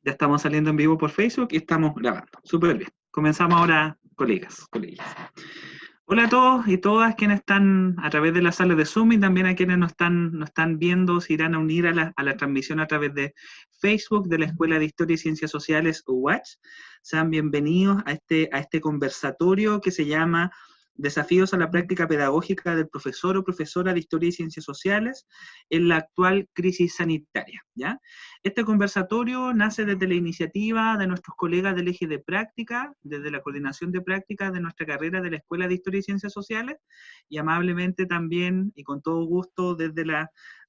Ya estamos saliendo en vivo por Facebook y estamos grabando. Súper bien. Comenzamos ahora, colegas. Hola a todos y todas quienes están a través de la sala de Zoom y también a quienes nos están viendo, se irán a unir a la transmisión a través de Facebook de la Escuela de Historia y Ciencias Sociales, UWACH. Sean bienvenidos a este conversatorio que se llama Desafíos a la práctica pedagógica del profesor o profesora de Historia y Ciencias Sociales en la actual crisis sanitaria, ¿ya? Este conversatorio nace desde la iniciativa de nuestros colegas del eje de práctica, desde la coordinación de prácticas de nuestra carrera de la Escuela de Historia y Ciencias Sociales, y amablemente también, y con todo gusto, desde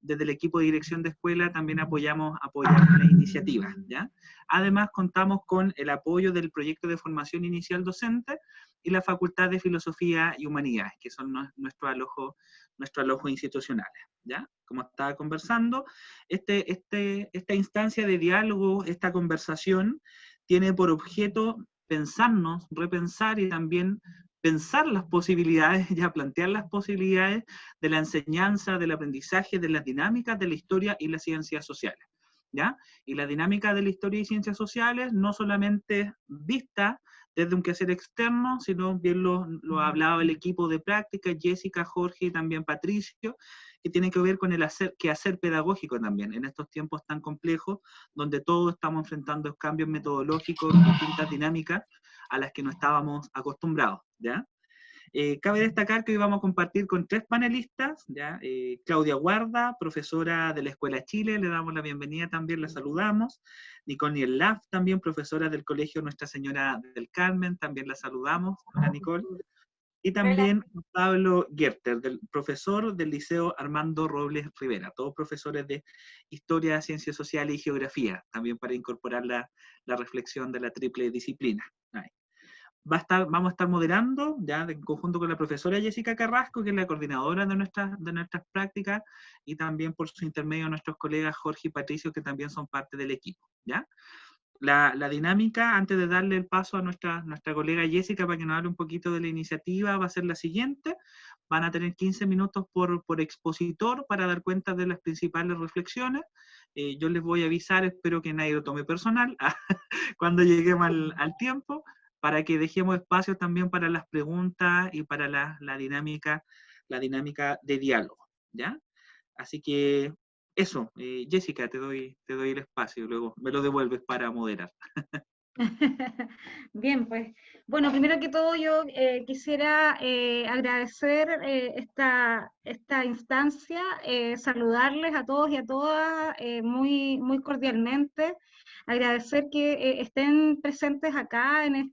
el equipo de dirección de escuela también apoyamos la iniciativa, ¿ya? Además, contamos con el apoyo del proyecto de formación inicial docente y la Facultad de Filosofía y Humanidades, que son nuestro alojo institucional, ¿ya? Como estaba conversando, esta instancia de diálogo, esta conversación, tiene por objeto pensarnos, repensar y también pensar las posibilidades, ya plantear las posibilidades de la enseñanza, del aprendizaje, de las dinámicas de la historia y las ciencias sociales, ¿ya? Y la dinámica de la historia y ciencias sociales no solamente vista desde un quehacer externo, sino bien lo hablaba el equipo de práctica, Jessica, Jorge y también Patricio, que tiene que ver con el quehacer pedagógico también, en estos tiempos tan complejos, donde todos estamos enfrentando cambios metodológicos, distintas dinámicas a las que no estábamos acostumbrados, ¿ya? Cabe destacar que hoy vamos a compartir con 3 panelistas, ¿ya? Claudia Guarda, profesora de la Escuela Chile, le damos la bienvenida también, la saludamos. Nicole Nielaf, también profesora del Colegio Nuestra Señora del Carmen, también la saludamos. Hola Nicole. Y también Pablo Gerter, profesor del Liceo Armando Robles Rivera, todos profesores de Historia, Ciencias Sociales y Geografía, también para incorporar la reflexión de la triple disciplina. Ahí. Vamos a estar moderando, ya en conjunto con la profesora Jessica Carrasco, que es la coordinadora de nuestras prácticas, y también por su intermedio nuestros colegas Jorge y Patricio, que también son parte del equipo, ¿ya? La dinámica, antes de darle el paso a nuestra colega Jessica para que nos hable un poquito de la iniciativa, va a ser la siguiente. Van a tener 15 minutos por expositor para dar cuenta de las principales reflexiones. Yo les voy a avisar, espero que nadie lo tome personal, cuando lleguemos al tiempo, para que dejemos espacio también para las preguntas y para la dinámica de diálogo, ¿ya? Así que eso, Jessica, te doy el espacio, luego me lo devuelves para moderar. Bien, pues, bueno, primero que todo yo quisiera agradecer esta instancia, saludarles a todos y a todas muy, muy cordialmente, agradecer que estén presentes acá en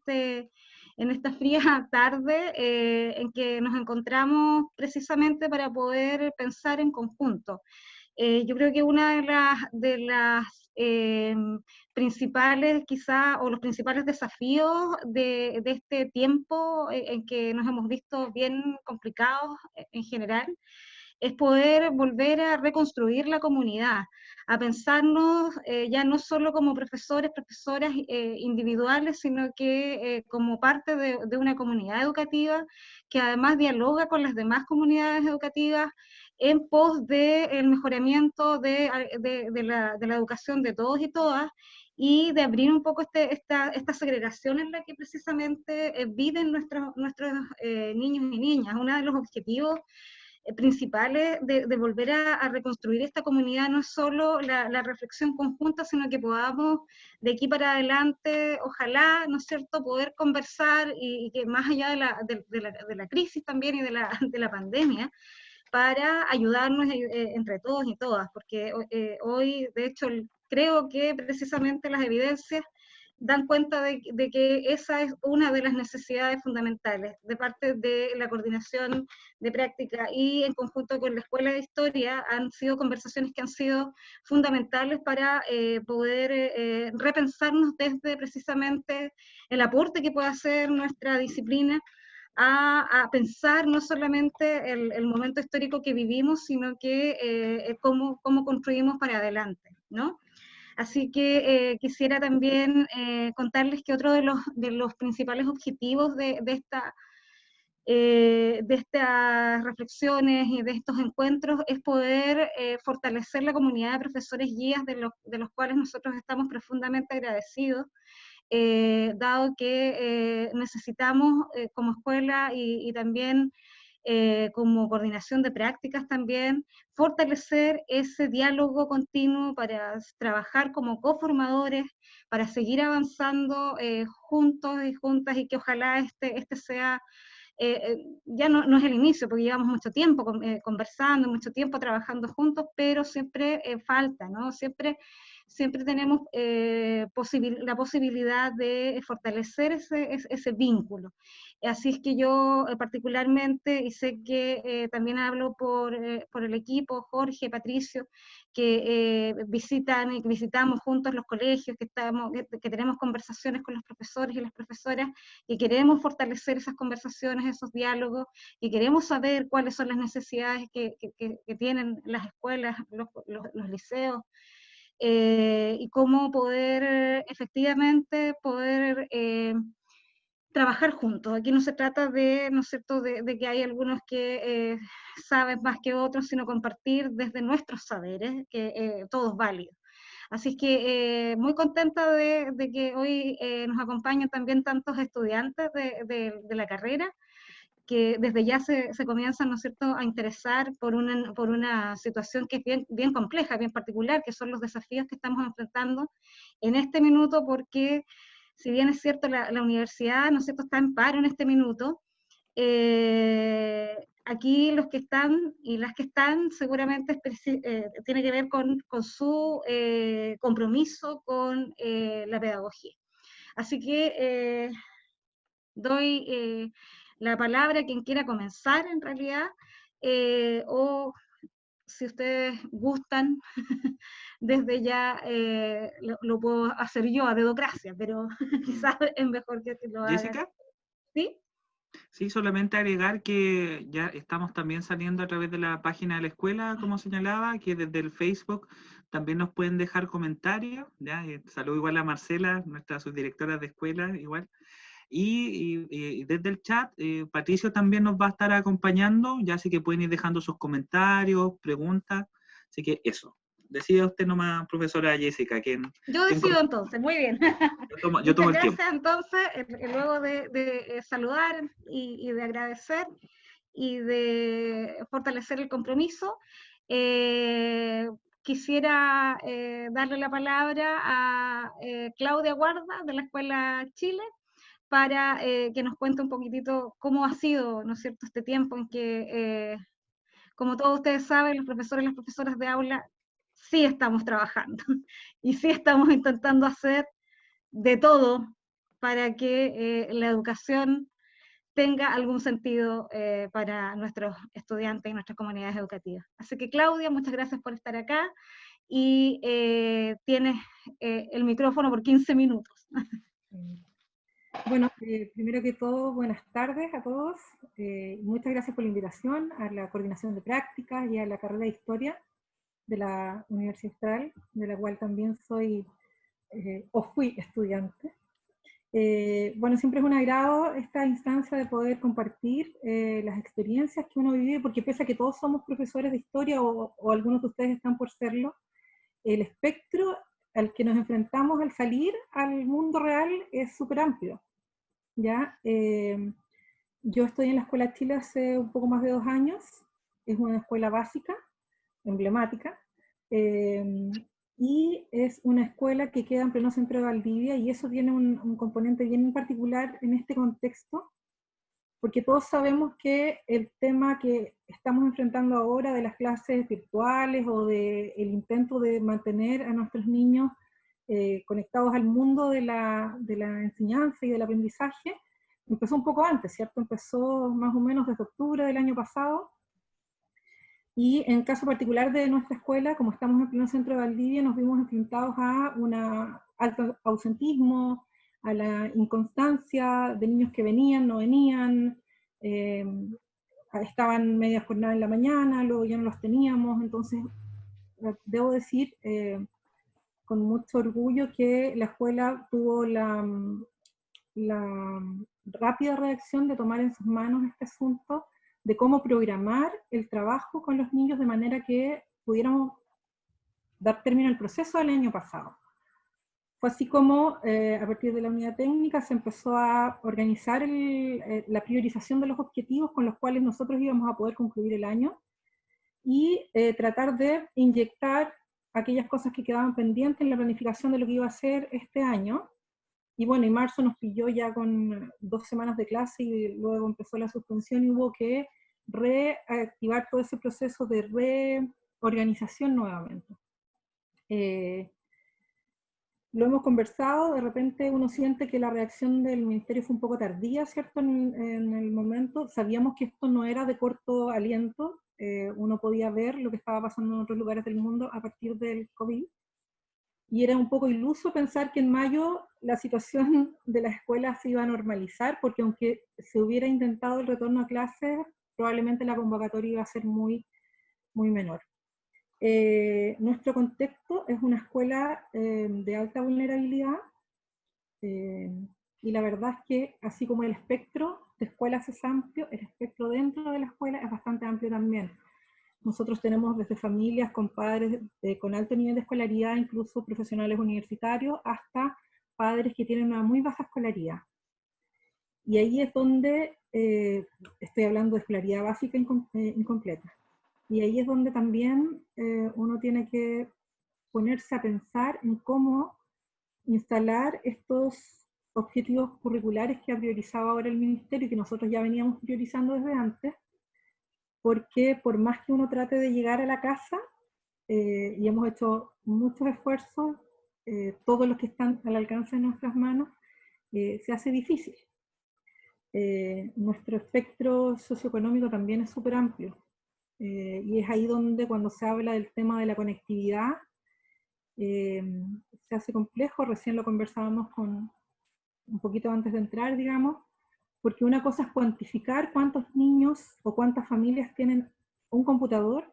esta fría tarde en que nos encontramos precisamente para poder pensar en conjunto. Yo creo que una de las principales, quizá, o los principales desafíos de este tiempo en que nos hemos visto bien complicados en general, es poder volver a reconstruir la comunidad, a pensarnos ya no solo como profesores, profesoras individuales, sino que como parte de una comunidad educativa que además dialoga con las demás comunidades educativas en pos del mejoramiento de la educación de todos y todas, y de abrir un poco esta segregación en la que precisamente viven nuestros niños y niñas. Uno de los objetivos principales de volver a reconstruir esta comunidad no es solo la reflexión conjunta, sino que podamos de aquí para adelante, ojalá, ¿no es cierto?, poder conversar y que más allá de la crisis también y de la pandemia, para ayudarnos entre todos y todas, porque hoy, de hecho, creo que precisamente las evidencias dan cuenta de que esa es una de las necesidades fundamentales de parte de la coordinación de práctica, y en conjunto con la Escuela de Historia han sido conversaciones que han sido fundamentales para poder repensarnos desde precisamente el aporte que puede hacer nuestra disciplina a pensar no solamente el momento histórico que vivimos, sino que cómo construimos para adelante, ¿no? Así que quisiera también contarles que otro de los principales objetivos de estas reflexiones y de estos encuentros es poder fortalecer la comunidad de profesores guías de los cuales nosotros estamos profundamente agradecidos, dado que necesitamos como escuela y también como coordinación de prácticas también, fortalecer ese diálogo continuo para trabajar como coformadores, para seguir avanzando juntos y juntas, y que ojalá este sea, ya no es el inicio, porque llevamos mucho tiempo conversando, mucho tiempo trabajando juntos, pero siempre falta, ¿no? Siempre tenemos la posibilidad de fortalecer ese vínculo. Así es que yo particularmente, y sé que también hablo por el equipo, Jorge, Patricio, que visitan y que visitamos juntos los colegios, que tenemos conversaciones con los profesores y las profesoras, que queremos fortalecer esas conversaciones, esos diálogos, que queremos saber cuáles son las necesidades que tienen las escuelas, los liceos, y cómo poder efectivamente trabajar juntos. Aquí no se trata de, ¿no es cierto?, de que hay algunos que saben más que otros, sino compartir desde nuestros saberes, que todo es válido. Así es que muy contenta de que hoy nos acompañan también tantos estudiantes de la carrera, que desde ya se comienzan, ¿no es cierto?, a interesar por una situación que es bien compleja, bien particular, que son los desafíos que estamos enfrentando en este minuto, porque si bien es cierto, la universidad, ¿no es cierto?, está en paro en este minuto, aquí los que están y las que están seguramente tiene que ver con su compromiso con la pedagogía. Así que doy la palabra a quien quiera comenzar en realidad, o si ustedes gustan, desde ya lo puedo hacer yo a dedocracia, pero quizás es mejor que lo hagan. Jessica, ¿Sí? sí, solamente agregar que ya estamos también saliendo a través de la página de la escuela, como señalaba, que desde el Facebook también nos pueden dejar comentarios, ¿ya? Saludo igual a Marcela, nuestra subdirectora de escuela, igual. Y desde el chat, Patricio también nos va a estar acompañando, ya así que pueden ir dejando sus comentarios, preguntas. Así que eso. Decida usted nomás, profesora Jessica. Yo decido entonces, muy bien. Yo tomo Muchas el tiempo. gracias entonces, luego de saludar y de agradecer y de fortalecer el compromiso, quisiera darle la palabra a Claudia Guarda de la Escuela Chile, para que nos cuente un poquitito cómo ha sido, ¿no es cierto?, este tiempo en que, como todos ustedes saben, los profesores y las profesoras de aula sí estamos trabajando y sí estamos intentando hacer de todo para que la educación tenga algún sentido para nuestros estudiantes y nuestras comunidades educativas. Así que Claudia, muchas gracias por estar acá y tienes el micrófono por 15 minutos. Bueno, primero que todo, buenas tardes a todos. Muchas gracias por la invitación a la coordinación de prácticas y a la carrera de Historia de la Universidad Austral, de la cual también soy o fui estudiante. Bueno, siempre es un agrado esta instancia de poder compartir las experiencias que uno vive, porque pese a que todos somos profesores de historia o algunos de ustedes están por serlo, el espectro al que nos enfrentamos al salir al mundo real es súper amplio. ¿Ya? Yo estoy en la Escuela Chile hace un poco más de 2 años, es una escuela básica, emblemática, y es una escuela que queda en pleno centro de Valdivia, y eso tiene un componente bien particular en este contexto, porque todos sabemos que el tema que estamos enfrentando ahora de las clases virtuales o del intento de mantener a nuestros niños conectados al mundo de la enseñanza y del aprendizaje, empezó un poco antes, ¿cierto? Empezó más o menos desde octubre del año pasado, y en el caso particular de nuestra escuela, como estamos en pleno centro de Valdivia, nos vimos enfrentados a un alto ausentismo, a la inconstancia de niños que venían, no venían, estaban media jornada en la mañana, luego ya no los teníamos. Entonces debo decir con mucho orgullo que la escuela tuvo la rápida reacción de tomar en sus manos este asunto de cómo programar el trabajo con los niños de manera que pudiéramos dar término al proceso del año pasado. Fue así como a partir de la unidad técnica se empezó a organizar la priorización de los objetivos con los cuales nosotros íbamos a poder concluir el año y tratar de inyectar aquellas cosas que quedaban pendientes en la planificación de lo que iba a ser este año. Y bueno, en marzo nos pilló ya con 2 semanas de clase y luego empezó la suspensión y hubo que reactivar todo ese proceso de reorganización nuevamente. Lo hemos conversado, de repente uno siente que la reacción del ministerio fue un poco tardía, ¿cierto? En el momento, sabíamos que esto no era de corto aliento, uno podía ver lo que estaba pasando en otros lugares del mundo a partir del COVID, y era un poco iluso pensar que en mayo la situación de la escuela se iba a normalizar, porque aunque se hubiera intentado el retorno a clases, probablemente la convocatoria iba a ser muy, muy menor. Nuestro contexto es una escuela de alta vulnerabilidad y la verdad es que así como el espectro de escuelas es amplio, el espectro dentro de la escuela es bastante amplio también. Nosotros tenemos desde familias con padres con alto nivel de escolaridad, incluso profesionales universitarios, hasta padres que tienen una muy baja escolaridad. Y ahí es donde estoy hablando de escolaridad básica incompleta. Y ahí es donde también uno tiene que ponerse a pensar en cómo instalar estos objetivos curriculares que ha priorizado ahora el Ministerio y que nosotros ya veníamos priorizando desde antes, porque por más que uno trate de llegar a la casa, y hemos hecho muchos esfuerzos, todos los que están al alcance de nuestras manos, se hace difícil. Nuestro espectro socioeconómico también es súper amplio. Y es ahí donde cuando se habla del tema de la conectividad, se hace complejo. Recién lo conversábamos un poquito antes de entrar, digamos, porque una cosa es cuantificar cuántos niños o cuántas familias tienen un computador,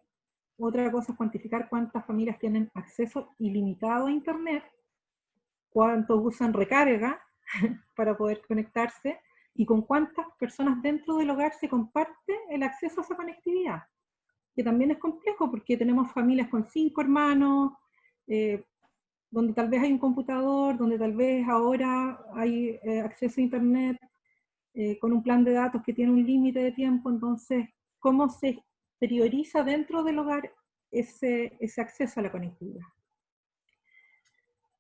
otra cosa es cuantificar cuántas familias tienen acceso ilimitado a internet, cuántos usan recarga para poder conectarse, y con cuántas personas dentro del hogar se comparte el acceso a esa conectividad, que también es complejo porque tenemos familias con 5 hermanos, donde tal vez hay un computador, donde tal vez ahora hay acceso a internet con un plan de datos que tiene un límite de tiempo. Entonces, ¿cómo se prioriza dentro del hogar ese acceso a la conectividad?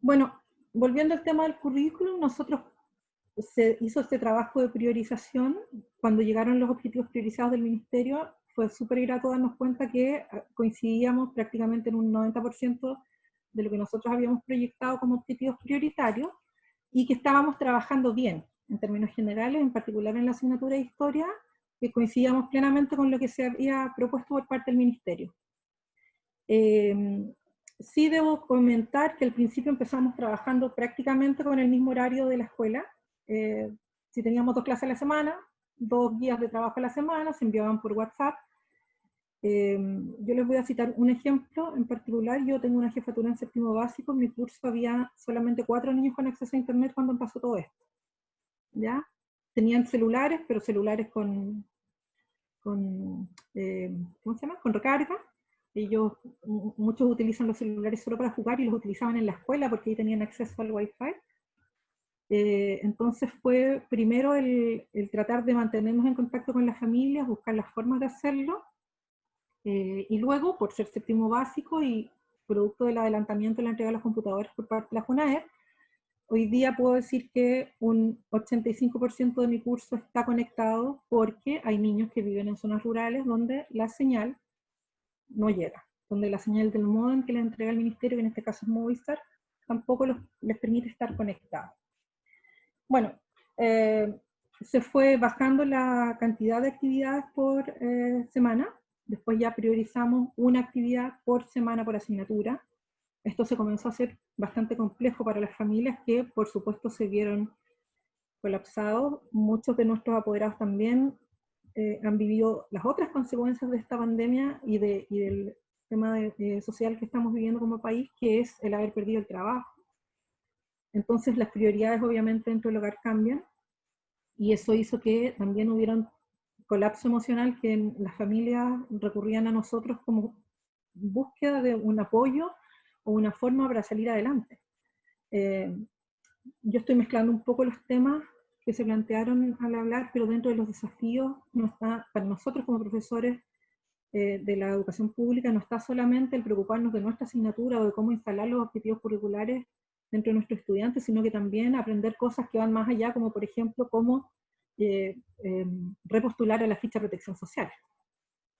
Bueno, volviendo al tema del currículum, nosotros se hizo este trabajo de priorización. Cuando llegaron los objetivos priorizados del Ministerio, fue súper grato darnos cuenta que coincidíamos prácticamente en un 90% de lo que nosotros habíamos proyectado como objetivos prioritarios y que estábamos trabajando bien en términos generales, en particular en la asignatura de Historia, que coincidíamos plenamente con lo que se había propuesto por parte del Ministerio. Sí debo comentar que al principio empezamos trabajando prácticamente con el mismo horario de la escuela. Si teníamos 2 clases a la semana, 2 guías de trabajo a la semana, se enviaban por WhatsApp. Yo les voy a citar un ejemplo en particular. Yo tengo una jefatura en séptimo básico, en mi curso había solamente 4 niños con acceso a internet cuando pasó todo esto. ¿Ya? Tenían celulares, pero celulares con ¿cómo se llama? Con recarga. Ellos, muchos utilizan los celulares solo para jugar y los utilizaban en la escuela porque ahí tenían acceso al Wi-Fi. Entonces fue primero el tratar de mantenernos en contacto con las familias, buscar las formas de hacerlo, y luego, por ser séptimo básico y producto del adelantamiento de la entrega de los computadores por parte de la JUNAER, hoy día puedo decir que un 85% de mi curso está conectado porque hay niños que viven en zonas rurales donde la señal no llega, donde la señal del módem que les entrega el Ministerio, que en este caso es Movistar, tampoco les permite estar conectados. Bueno, se fue bajando la cantidad de actividades por semana. Después ya priorizamos una actividad por semana por asignatura. Esto se comenzó a hacer bastante complejo para las familias que, por supuesto, se vieron colapsados. Muchos de nuestros apoderados también han vivido las otras consecuencias de esta pandemia y del tema social que estamos viviendo como país, que es el haber perdido el trabajo. Entonces las prioridades obviamente dentro del hogar cambian. y eso hizo que también hubiera un colapso emocional, que las familias recurrían a nosotros como búsqueda de un apoyo o una forma para salir adelante. Yo estoy mezclando un poco los temas que se plantearon al hablar, pero dentro de los desafíos, no está, para nosotros como profesores de la educación pública, no está solamente el preocuparnos de nuestra asignatura o de cómo instalar los objetivos curriculares dentro de nuestros estudiantes, sino que también aprender cosas que van más allá, como por ejemplo cómo repostular a la ficha de protección social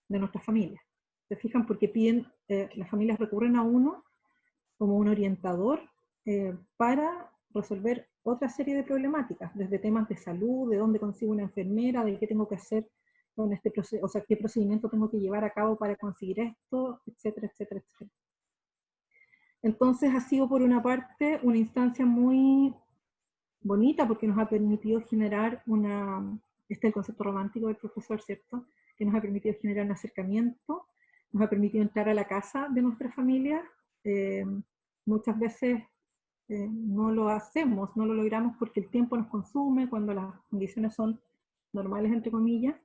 de nuestras familias. ¿Se fijan? Porque piden, las familias recurren a uno como un orientador para resolver otra serie de problemáticas, desde temas de salud, de dónde consigo una enfermera, de qué tengo que hacer con este proceso, o sea, qué procedimiento tengo que llevar a cabo para conseguir esto, etcétera, etcétera, etcétera. Entonces ha sido por una parte una instancia muy bonita porque nos ha permitido generar este es el concepto romántico del profesor, ¿cierto? Que nos ha permitido generar un acercamiento, nos ha permitido entrar a la casa de nuestra familia. Muchas veces no lo hacemos, no lo logramos porque el tiempo nos consume, cuando las condiciones son normales, entre comillas,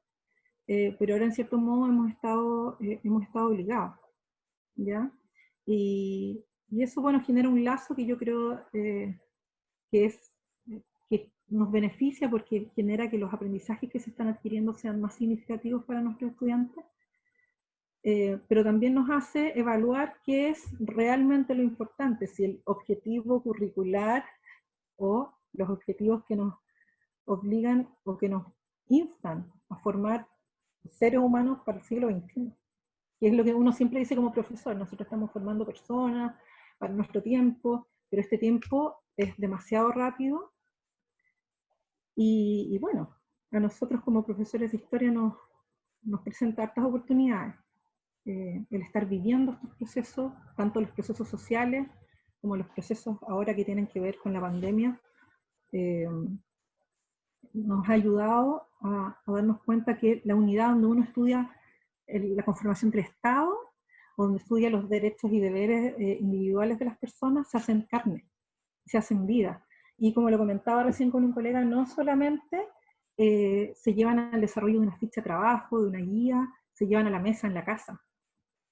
pero ahora en cierto modo hemos estado obligados, ¿ya? Y eso, bueno, genera un lazo que yo creo que nos beneficia porque genera que los aprendizajes que se están adquiriendo sean más significativos para nuestros estudiantes, pero también nos hace evaluar qué es realmente lo importante, si el objetivo curricular o los objetivos que nos obligan o que nos instan a formar seres humanos para el siglo XXI, que es lo que uno siempre dice como profesor. Nosotros estamos formando personas para nuestro tiempo, pero este tiempo es demasiado rápido y bueno, a nosotros como profesores de historia nos presenta hartas oportunidades. El estar viviendo estos procesos, tanto los procesos sociales como los procesos ahora que tienen que ver con la pandemia, nos ha ayudado a darnos cuenta que la unidad donde uno estudia la conformación del Estado, donde estudia los derechos y deberes individuales de las personas, se hacen carne, se hacen vida. Y como lo comentaba recién con un colega, no solamente se llevan al desarrollo de una ficha de trabajo, de una guía, se llevan a la mesa en la casa.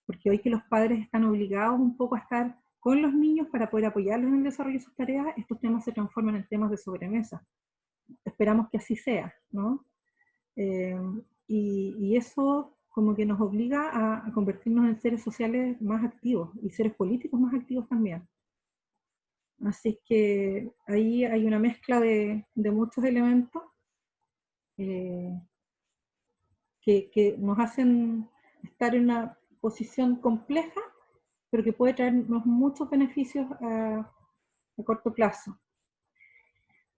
Porque hoy que los padres están obligados un poco a estar con los niños para poder apoyarlos en el desarrollo de sus tareas, estos temas se transforman en temas de sobremesa. Esperamos que así sea, ¿no? Y eso como que nos obliga a convertirnos en seres sociales más activos y seres políticos más activos también. Así que ahí hay una mezcla de muchos elementos que nos hacen estar en una posición compleja, pero que puede traernos muchos beneficios a corto plazo.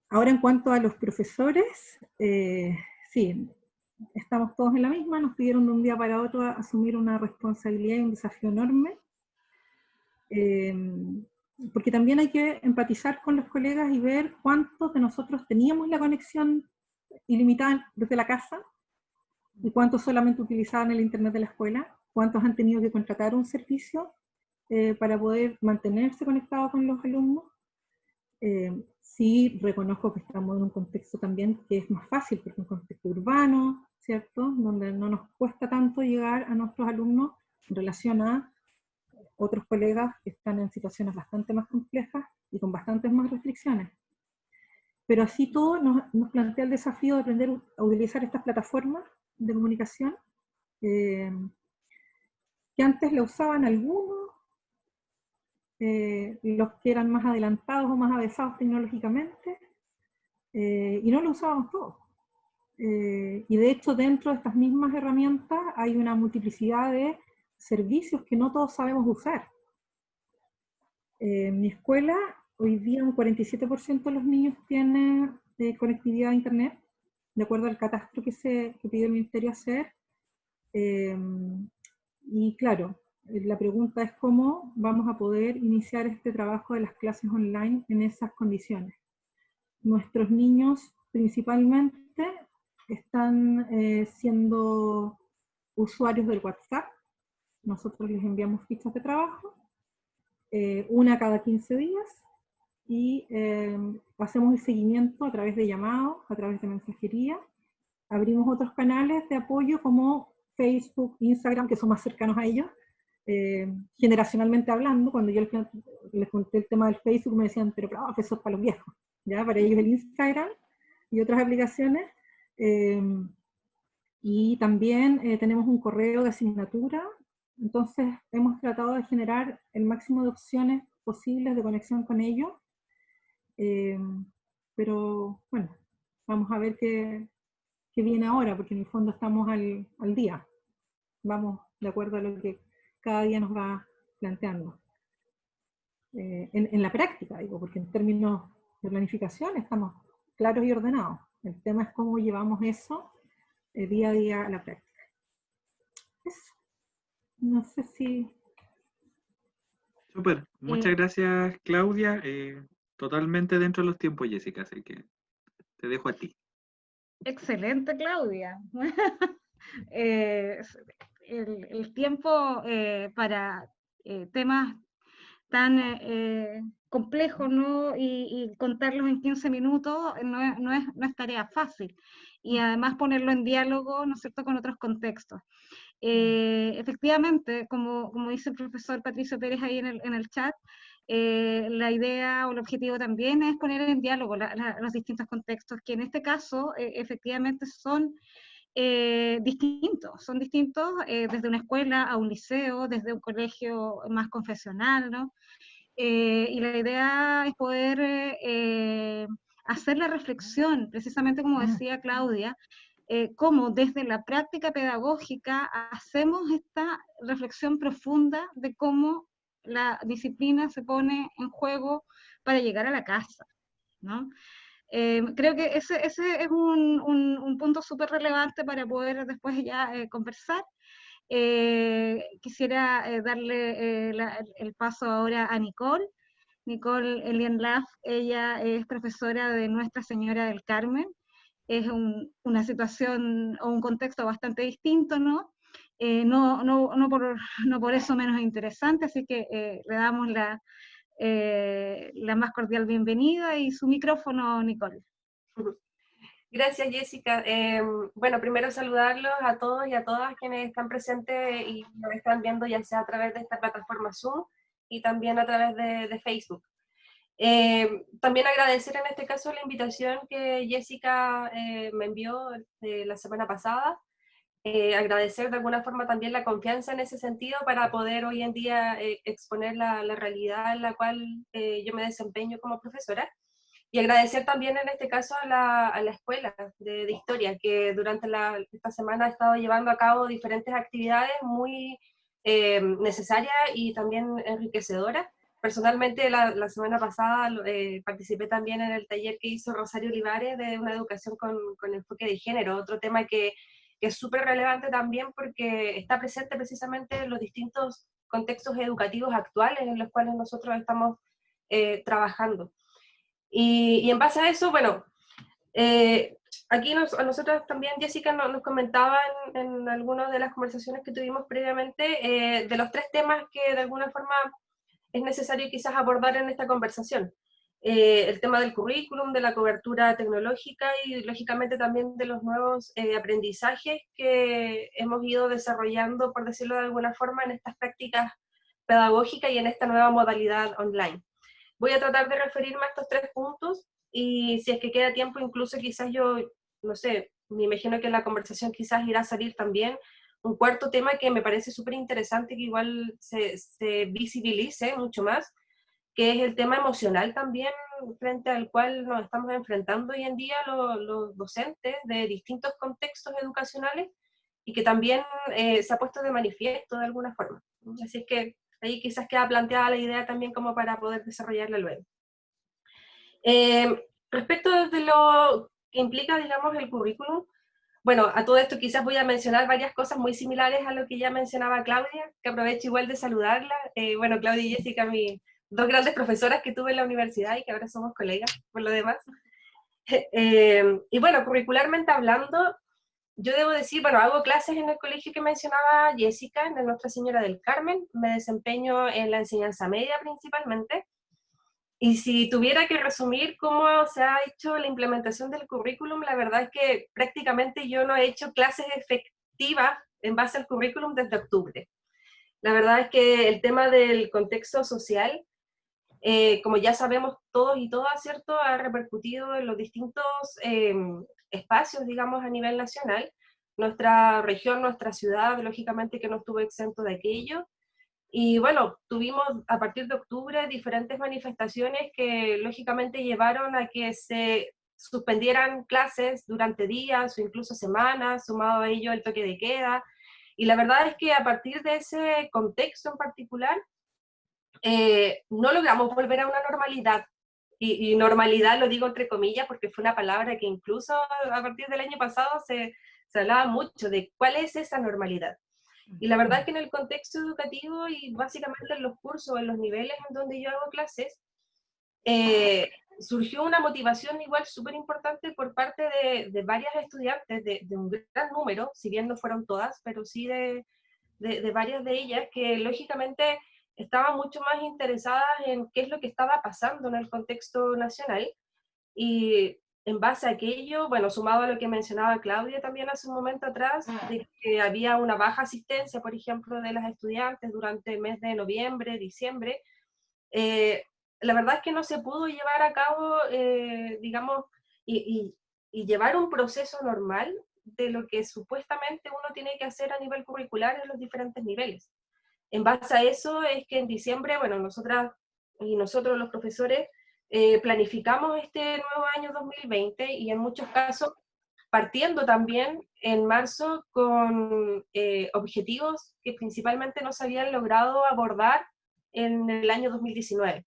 Ahora, en cuanto a los profesores, sí, estamos todos en la misma, nos pidieron de un día para otro asumir una responsabilidad y un desafío enorme, porque también hay que empatizar con los colegas y ver cuántos de nosotros teníamos la conexión ilimitada desde la casa y cuántos solamente utilizaban el internet de la escuela, cuántos han tenido que contratar un servicio para poder mantenerse conectados con los alumnos. Sí, reconozco que estamos en un contexto también que es más fácil, porque es un contexto urbano, ¿cierto? Donde no nos cuesta tanto llegar a nuestros alumnos en relación a otros colegas que están en situaciones bastante más complejas y con bastantes más restricciones. Pero así todo nos plantea el desafío de aprender a utilizar estas plataformas de comunicación, que antes la usaban algunos, los que eran más adelantados o más avesados tecnológicamente, y no lo usábamos todos. Y de hecho dentro de estas mismas herramientas hay una multiplicidad de servicios que no todos sabemos usar. En mi escuela hoy día un 47% de los niños tiene conectividad a internet, de acuerdo al catastro que pidió el ministerio hacer. Y claro, la pregunta es cómo vamos a poder iniciar este trabajo de las clases online en esas condiciones. Nuestros niños principalmente están siendo usuarios del WhatsApp. Nosotros les enviamos fichas de trabajo, una cada 15 días, y hacemos el seguimiento a través de llamados, a través de mensajería. Abrimos otros canales de apoyo como Facebook, Instagram, que son más cercanos a ellos, generacionalmente hablando. Cuando yo les conté el tema del Facebook, me decían, pero claro, que eso es para los viejos, ¿ya? Para ellos el Instagram y otras aplicaciones. Y también tenemos un correo de asignatura. Entonces hemos tratado de generar el máximo de opciones posibles de conexión con ellos. Pero bueno, vamos a ver qué viene ahora, porque en el fondo estamos al día. Vamos de acuerdo a lo que cada día nos va planteando. En la práctica, digo, porque en términos de planificación estamos claros y ordenados. El tema es cómo llevamos eso día a día a la práctica. Eso. No sé si... Súper, muchas gracias, Claudia. Totalmente dentro de los tiempos, Jessica, así que te dejo a ti. Excelente, Claudia. El tiempo para temas tan complejos, ¿no? Y contarlos en 15 minutos no es tarea fácil. Y además ponerlo en diálogo, ¿no es cierto?, con otros contextos. Efectivamente, como dice el profesor Patricio Pérez ahí en el chat, la idea o el objetivo también es poner en diálogo los distintos contextos, que en este caso efectivamente son son distintos desde una escuela a un liceo, desde un colegio más confesional, ¿no? Y la idea es poder hacer la reflexión, precisamente como decía Claudia, cómo desde la práctica pedagógica hacemos esta reflexión profunda de cómo la disciplina se pone en juego para llegar a la casa, ¿no? Creo que ese es un punto súper relevante para poder después ya conversar. Quisiera darle el paso ahora a Nicole. Nicole Elian-Laff, ella es profesora de Nuestra Señora del Carmen. Es una situación o un contexto bastante distinto, ¿no? No por eso menos interesante, así que le damos la más cordial bienvenida y su micrófono, Nicole. Gracias, Jessica. Bueno, primero saludarlos a todos y a todas quienes están presentes y nos están viendo, ya sea a través de esta plataforma Zoom y también a través de Facebook. También agradecer en este caso la invitación que Jessica me envió la semana pasada. Agradecer de alguna forma también la confianza en ese sentido para poder hoy en día exponer la realidad en la cual yo me desempeño como profesora. Y agradecer también en este caso a la escuela de historia, que durante esta semana ha estado llevando a cabo diferentes actividades muy necesarias y también enriquecedoras. Personalmente la semana pasada participé también en el taller que hizo Rosario Olivares de una educación con enfoque de género, otro tema que es súper relevante también porque está presente precisamente en los distintos contextos educativos actuales en los cuales nosotros estamos trabajando. Y en base a eso, bueno, aquí a nosotros también, Jessica nos comentaba en algunas de las conversaciones que tuvimos previamente de los 3 temas que de alguna forma es necesario quizás abordar en esta conversación. El tema del currículum, de la cobertura tecnológica y lógicamente también de los nuevos aprendizajes que hemos ido desarrollando, por decirlo de alguna forma, en estas prácticas pedagógicas y en esta nueva modalidad online. Voy a tratar de referirme a estos 3 puntos y si es que queda tiempo, incluso quizás yo, no sé, me imagino que en la conversación quizás irá a salir también un 4º tema que me parece súper interesante, que igual se visibilice mucho más, que es el tema emocional también, frente al cual nos estamos enfrentando hoy en día los docentes de distintos contextos educacionales y que también se ha puesto de manifiesto de alguna forma. Así es que ahí quizás queda planteada la idea también como para poder desarrollarla luego. Respecto de lo que implica, digamos, el currículum, bueno, a todo esto quizás voy a mencionar varias cosas muy similares a lo que ya mencionaba Claudia, que aprovecho igual de saludarla. Bueno, Claudia y Jessica, mis 2 grandes profesoras que tuve en la universidad y que ahora somos colegas, por lo demás. Y bueno, curricularmente hablando, yo debo decir, bueno, hago clases en el colegio que mencionaba Jessica, en Nuestra Señora del Carmen, me desempeño en la enseñanza media principalmente, Y si tuviera que resumir cómo se ha hecho la implementación del currículum, la verdad es que prácticamente yo no he hecho clases efectivas en base al currículum desde octubre. La verdad es que el tema del contexto social, como ya sabemos todos y todas, ¿cierto?, ha repercutido en los distintos espacios, digamos, a nivel nacional. Nuestra región, nuestra ciudad, lógicamente que no estuvo exento de aquello. Y bueno, tuvimos a partir de octubre diferentes manifestaciones que lógicamente llevaron a que se suspendieran clases durante días o incluso semanas, sumado a ello el toque de queda. Y la verdad es que a partir de ese contexto en particular, no logramos volver a una normalidad. Y normalidad lo digo entre comillas porque fue una palabra que incluso a partir del año pasado se hablaba mucho de cuál es esa normalidad. Y la verdad es que en el contexto educativo y básicamente en los cursos, en los niveles en donde yo hago clases, surgió una motivación igual súper importante por parte de varias estudiantes, de un gran número, si bien no fueron todas, pero sí de varias de ellas, que lógicamente estaban mucho más interesadas en qué es lo que estaba pasando en el contexto nacional, y en base a aquello, bueno, sumado a lo que mencionaba Claudia también hace un momento atrás, de que había una baja asistencia, por ejemplo, de las estudiantes durante el mes de noviembre, diciembre, la verdad es que no se pudo llevar a cabo, digamos, y llevar un proceso normal de lo que supuestamente uno tiene que hacer a nivel curricular en los diferentes niveles. En base a eso es que en diciembre, bueno, nosotras y nosotros los profesores planificamos este nuevo año 2020 y en muchos casos partiendo también en marzo con objetivos que principalmente no se habían logrado abordar en el año 2019.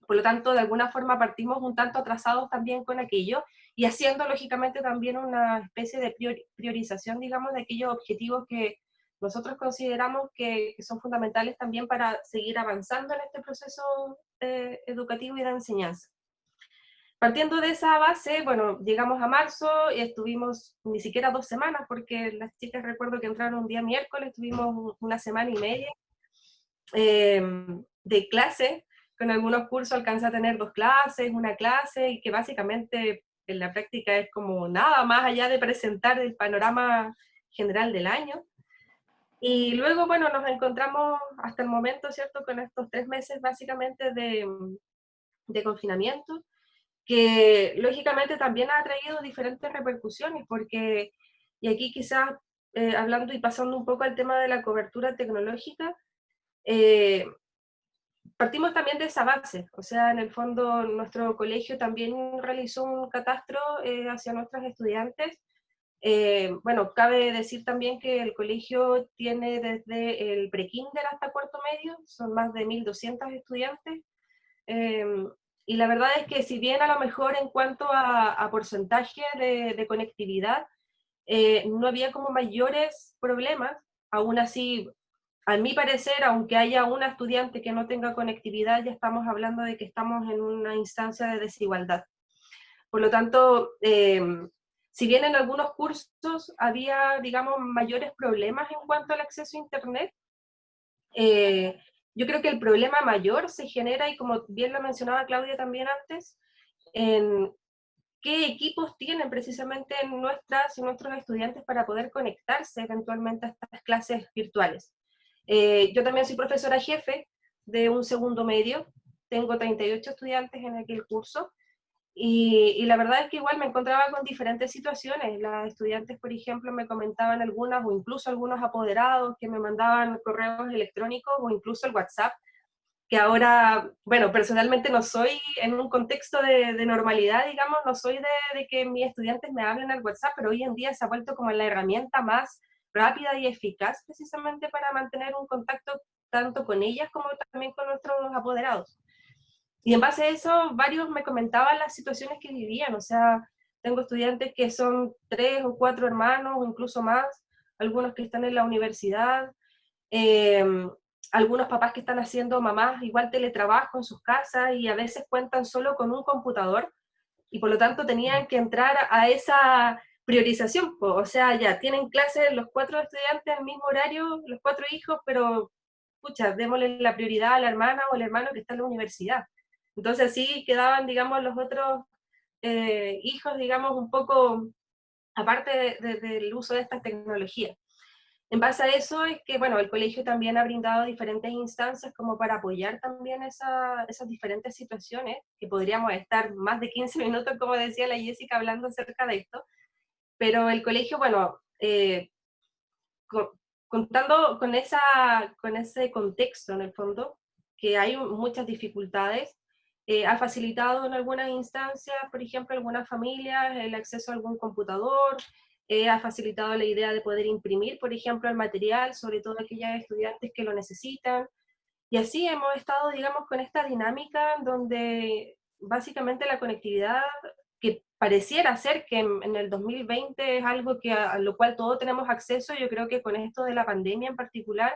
Por lo tanto, de alguna forma partimos un tanto atrasados también con aquello y haciendo lógicamente también una especie de priorización, digamos, de aquellos objetivos que nosotros consideramos que son fundamentales también para seguir avanzando en este proceso educativo y de enseñanza. Partiendo de esa base, bueno, llegamos a marzo y estuvimos ni siquiera 2 semanas, porque las chicas recuerdo que entraron un día miércoles, estuvimos una semana y media de clase. Con algunos cursos alcanza a tener 2 clases, una clase, y que básicamente en la práctica es como nada más allá de presentar el panorama general del año. Y luego, bueno, nos encontramos hasta el momento, ¿cierto?, con estos 3 meses básicamente de confinamiento, que lógicamente también ha traído diferentes repercusiones, porque, y aquí quizás hablando y pasando un poco al tema de la cobertura tecnológica, partimos también de esa base, o sea, en el fondo nuestro colegio también realizó un catastro hacia nuestros estudiantes. Bueno, cabe decir también que el colegio tiene desde el prekinder hasta cuarto medio, son más de 1.200 estudiantes, y la verdad es que si bien a lo mejor en cuanto a porcentaje de conectividad, no había como mayores problemas, aún así, a mi parecer, aunque haya una estudiante que no tenga conectividad, ya estamos hablando de que estamos en una instancia de desigualdad. Por lo tanto, si bien en algunos cursos había, digamos, mayores problemas en cuanto al acceso a Internet, yo creo que el problema mayor se genera, y como bien lo mencionaba Claudia también antes, en qué equipos tienen precisamente nuestras y nuestros estudiantes para poder conectarse eventualmente a estas clases virtuales. Yo también soy profesora jefe de un segundo medio, tengo 38 estudiantes en aquel curso, y la verdad es que igual me encontraba con diferentes situaciones. Las estudiantes, por ejemplo, me comentaban algunas, o incluso algunos apoderados que me mandaban correos electrónicos o incluso el WhatsApp, que ahora, bueno, personalmente no soy en un contexto de normalidad, digamos, no soy de que mis estudiantes me hablen al WhatsApp, pero hoy en día se ha vuelto como la herramienta más rápida y eficaz precisamente para mantener un contacto tanto con ellas como también con nuestros apoderados. Y en base a eso, varios me comentaban las situaciones que vivían, o sea, tengo estudiantes que son 3 o 4 hermanos, o incluso más, algunos que están en la universidad, algunos papás que están haciendo mamás igual teletrabajo en sus casas y a veces cuentan solo con un computador y por lo tanto tenían que entrar a esa priorización, o sea, ya tienen clases los 4 estudiantes al mismo horario, los 4 hijos, pero pucha, démosle la prioridad a la hermana o al hermano que está en la universidad. Entonces sí quedaban, digamos, los otros hijos, digamos, un poco aparte del uso de estas tecnologías. En base a eso es que, bueno, el colegio también ha brindado diferentes instancias como para apoyar también esas diferentes situaciones, que podríamos estar más de 15 minutos, como decía la Jessica, hablando acerca de esto, pero el colegio, bueno, contando con ese contexto en el fondo, que hay muchas dificultades, ha facilitado en algunas instancias, por ejemplo, algunas familias, el acceso a algún computador, ha facilitado la idea de poder imprimir, por ejemplo, el material, sobre todo aquellos estudiantes que lo necesitan, y así hemos estado, digamos, con esta dinámica donde básicamente la conectividad, que pareciera ser que en el 2020 es algo a lo cual todos tenemos acceso, yo creo que con esto de la pandemia en particular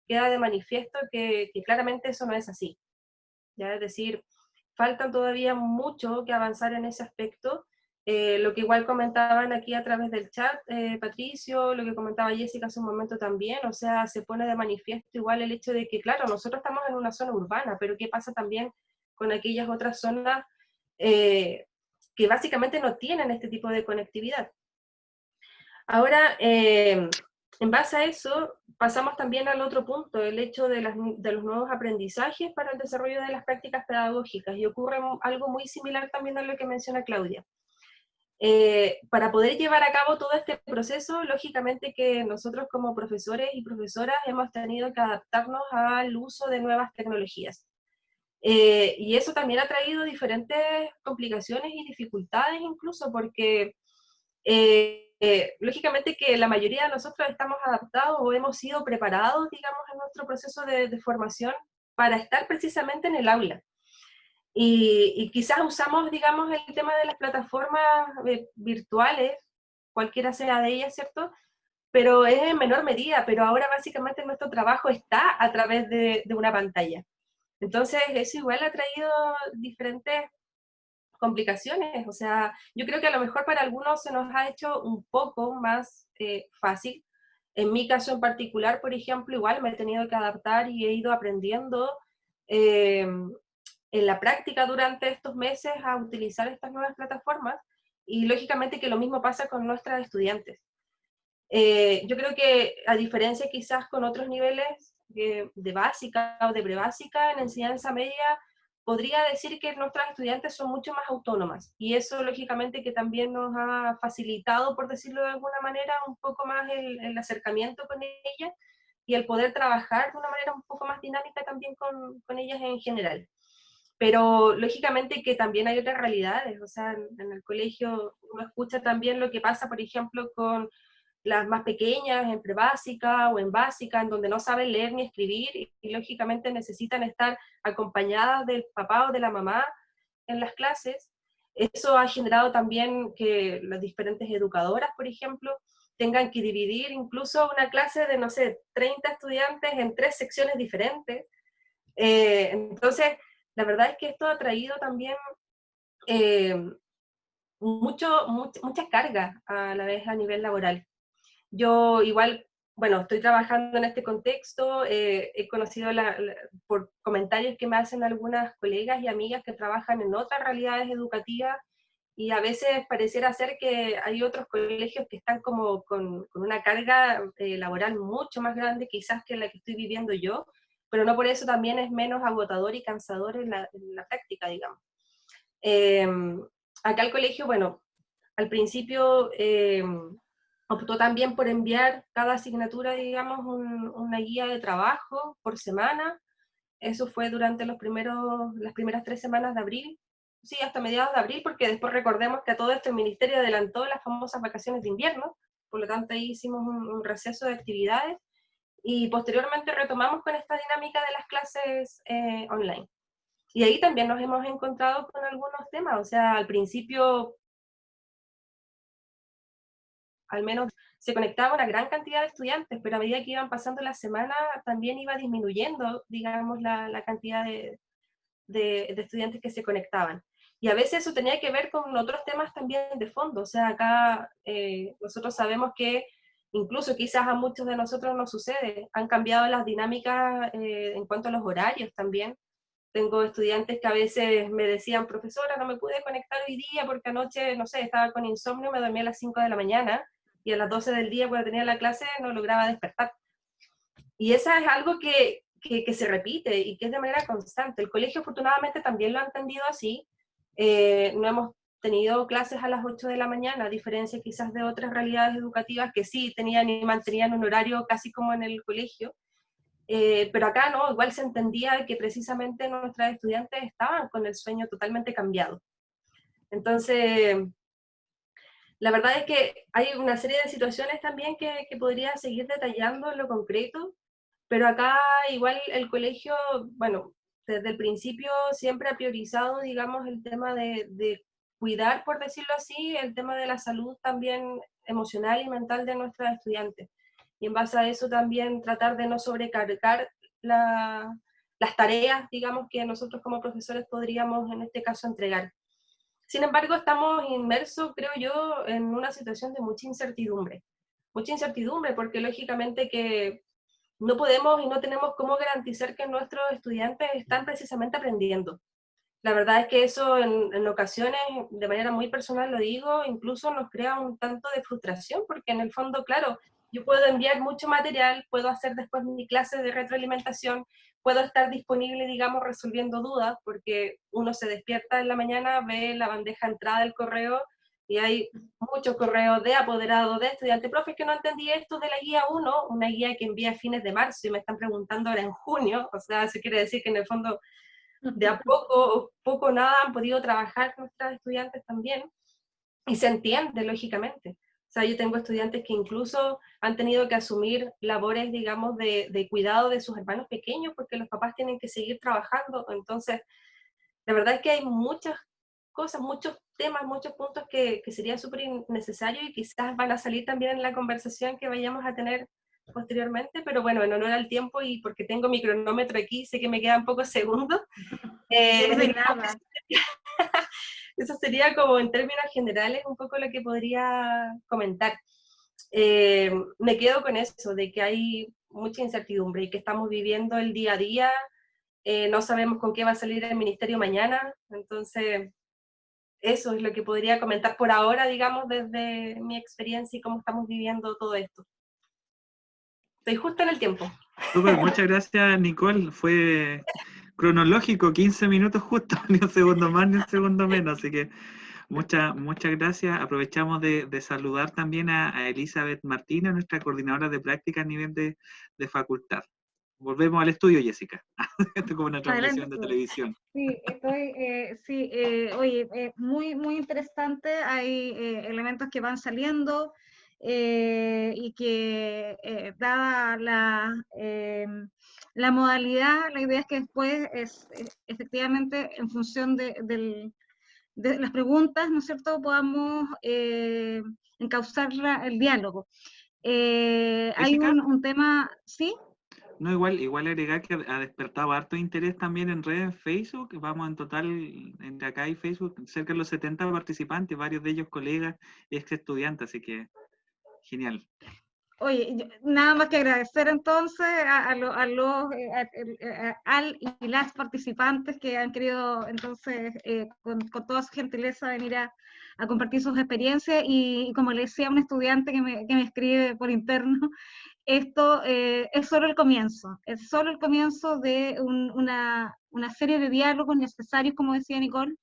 queda de manifiesto que claramente eso no es así. ¿Ya? Es decir, faltan todavía mucho que avanzar en ese aspecto. Lo que igual comentaban aquí a través del chat, Patricio, lo que comentaba Jessica hace un momento también, o sea, se pone de manifiesto igual el hecho de que, claro, nosotros estamos en una zona urbana, pero ¿qué pasa también con aquellas otras zonas que básicamente no tienen este tipo de conectividad? Ahora, en base a eso, pasamos también al otro punto, el hecho de los nuevos aprendizajes para el desarrollo de las prácticas pedagógicas, y ocurre algo muy similar también a lo que menciona Claudia. Para poder llevar a cabo todo este proceso, lógicamente que nosotros como profesores y profesoras hemos tenido que adaptarnos al uso de nuevas tecnologías. Y eso también ha traído diferentes complicaciones y dificultades incluso, porque lógicamente que la mayoría de nosotros estamos adaptados o hemos sido preparados, digamos, en nuestro proceso de formación para estar precisamente en el aula. Y quizás usamos, digamos, el tema de las plataformas virtuales, cualquiera sea de ellas, ¿cierto? Pero es en menor medida, pero ahora básicamente nuestro trabajo está a través de una pantalla. Entonces, eso igual ha traído diferentes complicaciones, o sea, yo creo que a lo mejor para algunos se nos ha hecho un poco más fácil. En mi caso en particular, por ejemplo, igual me he tenido que adaptar y he ido aprendiendo en la práctica durante estos meses a utilizar estas nuevas plataformas, y lógicamente que lo mismo pasa con nuestras estudiantes. Yo creo que a diferencia quizás con otros niveles de básica o de prebásica, en enseñanza media, podría decir que nuestras estudiantes son mucho más autónomas, y eso lógicamente que también nos ha facilitado, por decirlo de alguna manera, un poco más el acercamiento con ellas y el poder trabajar de una manera un poco más dinámica también con ellas en general. Pero lógicamente que también hay otras realidades, o sea, en el colegio uno escucha también lo que pasa, por ejemplo, con las más pequeñas, en prebásica o en básica, en donde no saben leer ni escribir y lógicamente necesitan estar acompañadas del papá o de la mamá en las clases. Eso ha generado también que las diferentes educadoras, por ejemplo, tengan que dividir incluso una clase de, no sé, 30 estudiantes en 3 secciones diferentes. Entonces, la verdad es que esto ha traído también mucha carga a la vez a nivel laboral. Yo igual, bueno, estoy trabajando en este contexto, he conocido por comentarios que me hacen algunas colegas y amigas que trabajan en otras realidades educativas, y a veces pareciera ser que hay otros colegios que están como con una carga laboral mucho más grande quizás que la que estoy viviendo yo, pero no por eso también es menos agotador y cansador en la práctica, digamos. Acá el colegio, bueno, al principio optó también por enviar cada asignatura, digamos, una guía de trabajo por semana. Eso fue durante las primeras 3 semanas de abril, sí, hasta mediados de abril, porque después recordemos que a todo esto el Ministerio adelantó las famosas vacaciones de invierno, por lo tanto ahí hicimos un receso de actividades, y posteriormente retomamos con esta dinámica de las clases online. Y ahí también nos hemos encontrado con algunos temas, o sea, al principio al menos se conectaba una gran cantidad de estudiantes, pero a medida que iban pasando las semanas también iba disminuyendo, digamos, la cantidad de estudiantes que se conectaban. Y a veces eso tenía que ver con otros temas también de fondo, o sea, acá nosotros sabemos que incluso quizás a muchos de nosotros nos sucede, han cambiado las dinámicas en cuanto a los horarios también. Tengo estudiantes que a veces me decían, profesora, no me pude conectar hoy día porque anoche, no sé, estaba con insomnio, me dormí a las 5 de la mañana y a las 12 del día cuando tenía la clase no lograba despertar. Y eso es algo que se repite y que es de manera constante. El colegio afortunadamente también lo ha entendido así. No hemos tenido clases a las 8 de la mañana, a diferencia quizás de otras realidades educativas que sí tenían y mantenían un horario casi como en el colegio. Pero acá no, igual se entendía que precisamente nuestras estudiantes estaban con el sueño totalmente cambiado. Entonces, la verdad es que hay una serie de situaciones también que podría seguir detallando en lo concreto, pero acá igual el colegio, bueno, desde el principio siempre ha priorizado, digamos, el tema de cuidar, por decirlo así, el tema de la salud también emocional y mental de nuestros estudiantes. Y en base a eso también tratar de no sobrecargar las tareas, digamos, que nosotros como profesores podríamos en este caso entregar. Sin embargo, estamos inmersos, creo yo, en una situación de mucha incertidumbre. Mucha incertidumbre porque lógicamente que no podemos y no tenemos cómo garantizar que nuestros estudiantes están precisamente aprendiendo. La verdad es que eso en ocasiones, de manera muy personal lo digo, incluso nos crea un tanto de frustración, porque en el fondo, claro, yo puedo enviar mucho material, puedo hacer después mi clase de retroalimentación, puedo estar disponible, digamos, resolviendo dudas, porque uno se despierta en la mañana, ve la bandeja de entrada del correo y hay muchos correos de apoderados, de estudiantes, profe, que no entendí esto de la guía 1, una guía que envía a fines de marzo y me están preguntando ahora en junio, o sea, eso quiere decir que en el fondo de a poco o nada han podido trabajar nuestras estudiantes también, y se entiende, lógicamente. O sea, yo tengo estudiantes que incluso han tenido que asumir labores, digamos, de cuidado de sus hermanos pequeños, porque los papás tienen que seguir trabajando. Entonces, la verdad es que hay muchas cosas, muchos temas, muchos puntos que sería súper necesario y quizás van a salir también en la conversación que vayamos a tener posteriormente, pero bueno, en honor al tiempo y porque tengo mi cronómetro aquí, sé que me quedan pocos segundos. Nada. Eso sería como en términos generales un poco lo que podría comentar. Me quedo con eso, de que hay mucha incertidumbre y que estamos viviendo el día a día, no sabemos con qué va a salir el ministerio mañana, entonces eso es lo que podría comentar por ahora, digamos, desde mi experiencia y cómo estamos viviendo todo esto. Estoy justo en el tiempo. Súper, muchas gracias, Nicole. Fue cronológico, 15 minutos justo, ni un segundo más ni un segundo menos, así que muchas gracias. Aprovechamos de saludar también a Elizabeth Martínez, nuestra coordinadora de práctica a nivel de facultad. Volvemos al estudio, Jessica. Esto es como una transmisión de televisión. Sí, oye, muy interesante. Hay elementos que van saliendo y que dada la modalidad, la idea es que después efectivamente en función de las preguntas, ¿no es cierto?, podamos encauzar el diálogo. Hay un tema, ¿sí? No, igual agregar que ha despertado harto interés también en redes, en Facebook. Vamos en total, entre acá y Facebook, cerca de los 70 participantes, varios de ellos colegas y ex estudiantes, así que genial. Oye, nada más que agradecer entonces al y las participantes que han querido entonces con toda su gentileza venir a compartir sus experiencias y como le decía a un estudiante que me escribe por interno, esto es solo el comienzo de una serie de diálogos necesarios, como decía Nicole,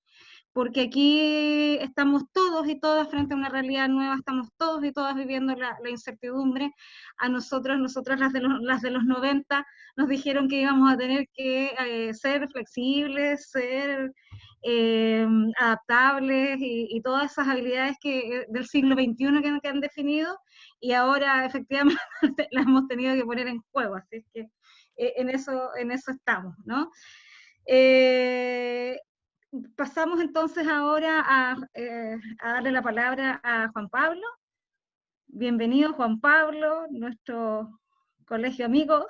porque aquí estamos todos y todas frente a una realidad nueva, estamos todos y todas viviendo la incertidumbre. A nosotras las de los 90 nos dijeron que íbamos a tener que ser flexibles, ser adaptables y todas esas habilidades del siglo XXI que han definido, y ahora efectivamente las hemos tenido que poner en juego, así es que en eso estamos, ¿no? Pasamos entonces ahora a darle la palabra a Juan Pablo. Bienvenido, Juan Pablo, nuestro colegio amigo,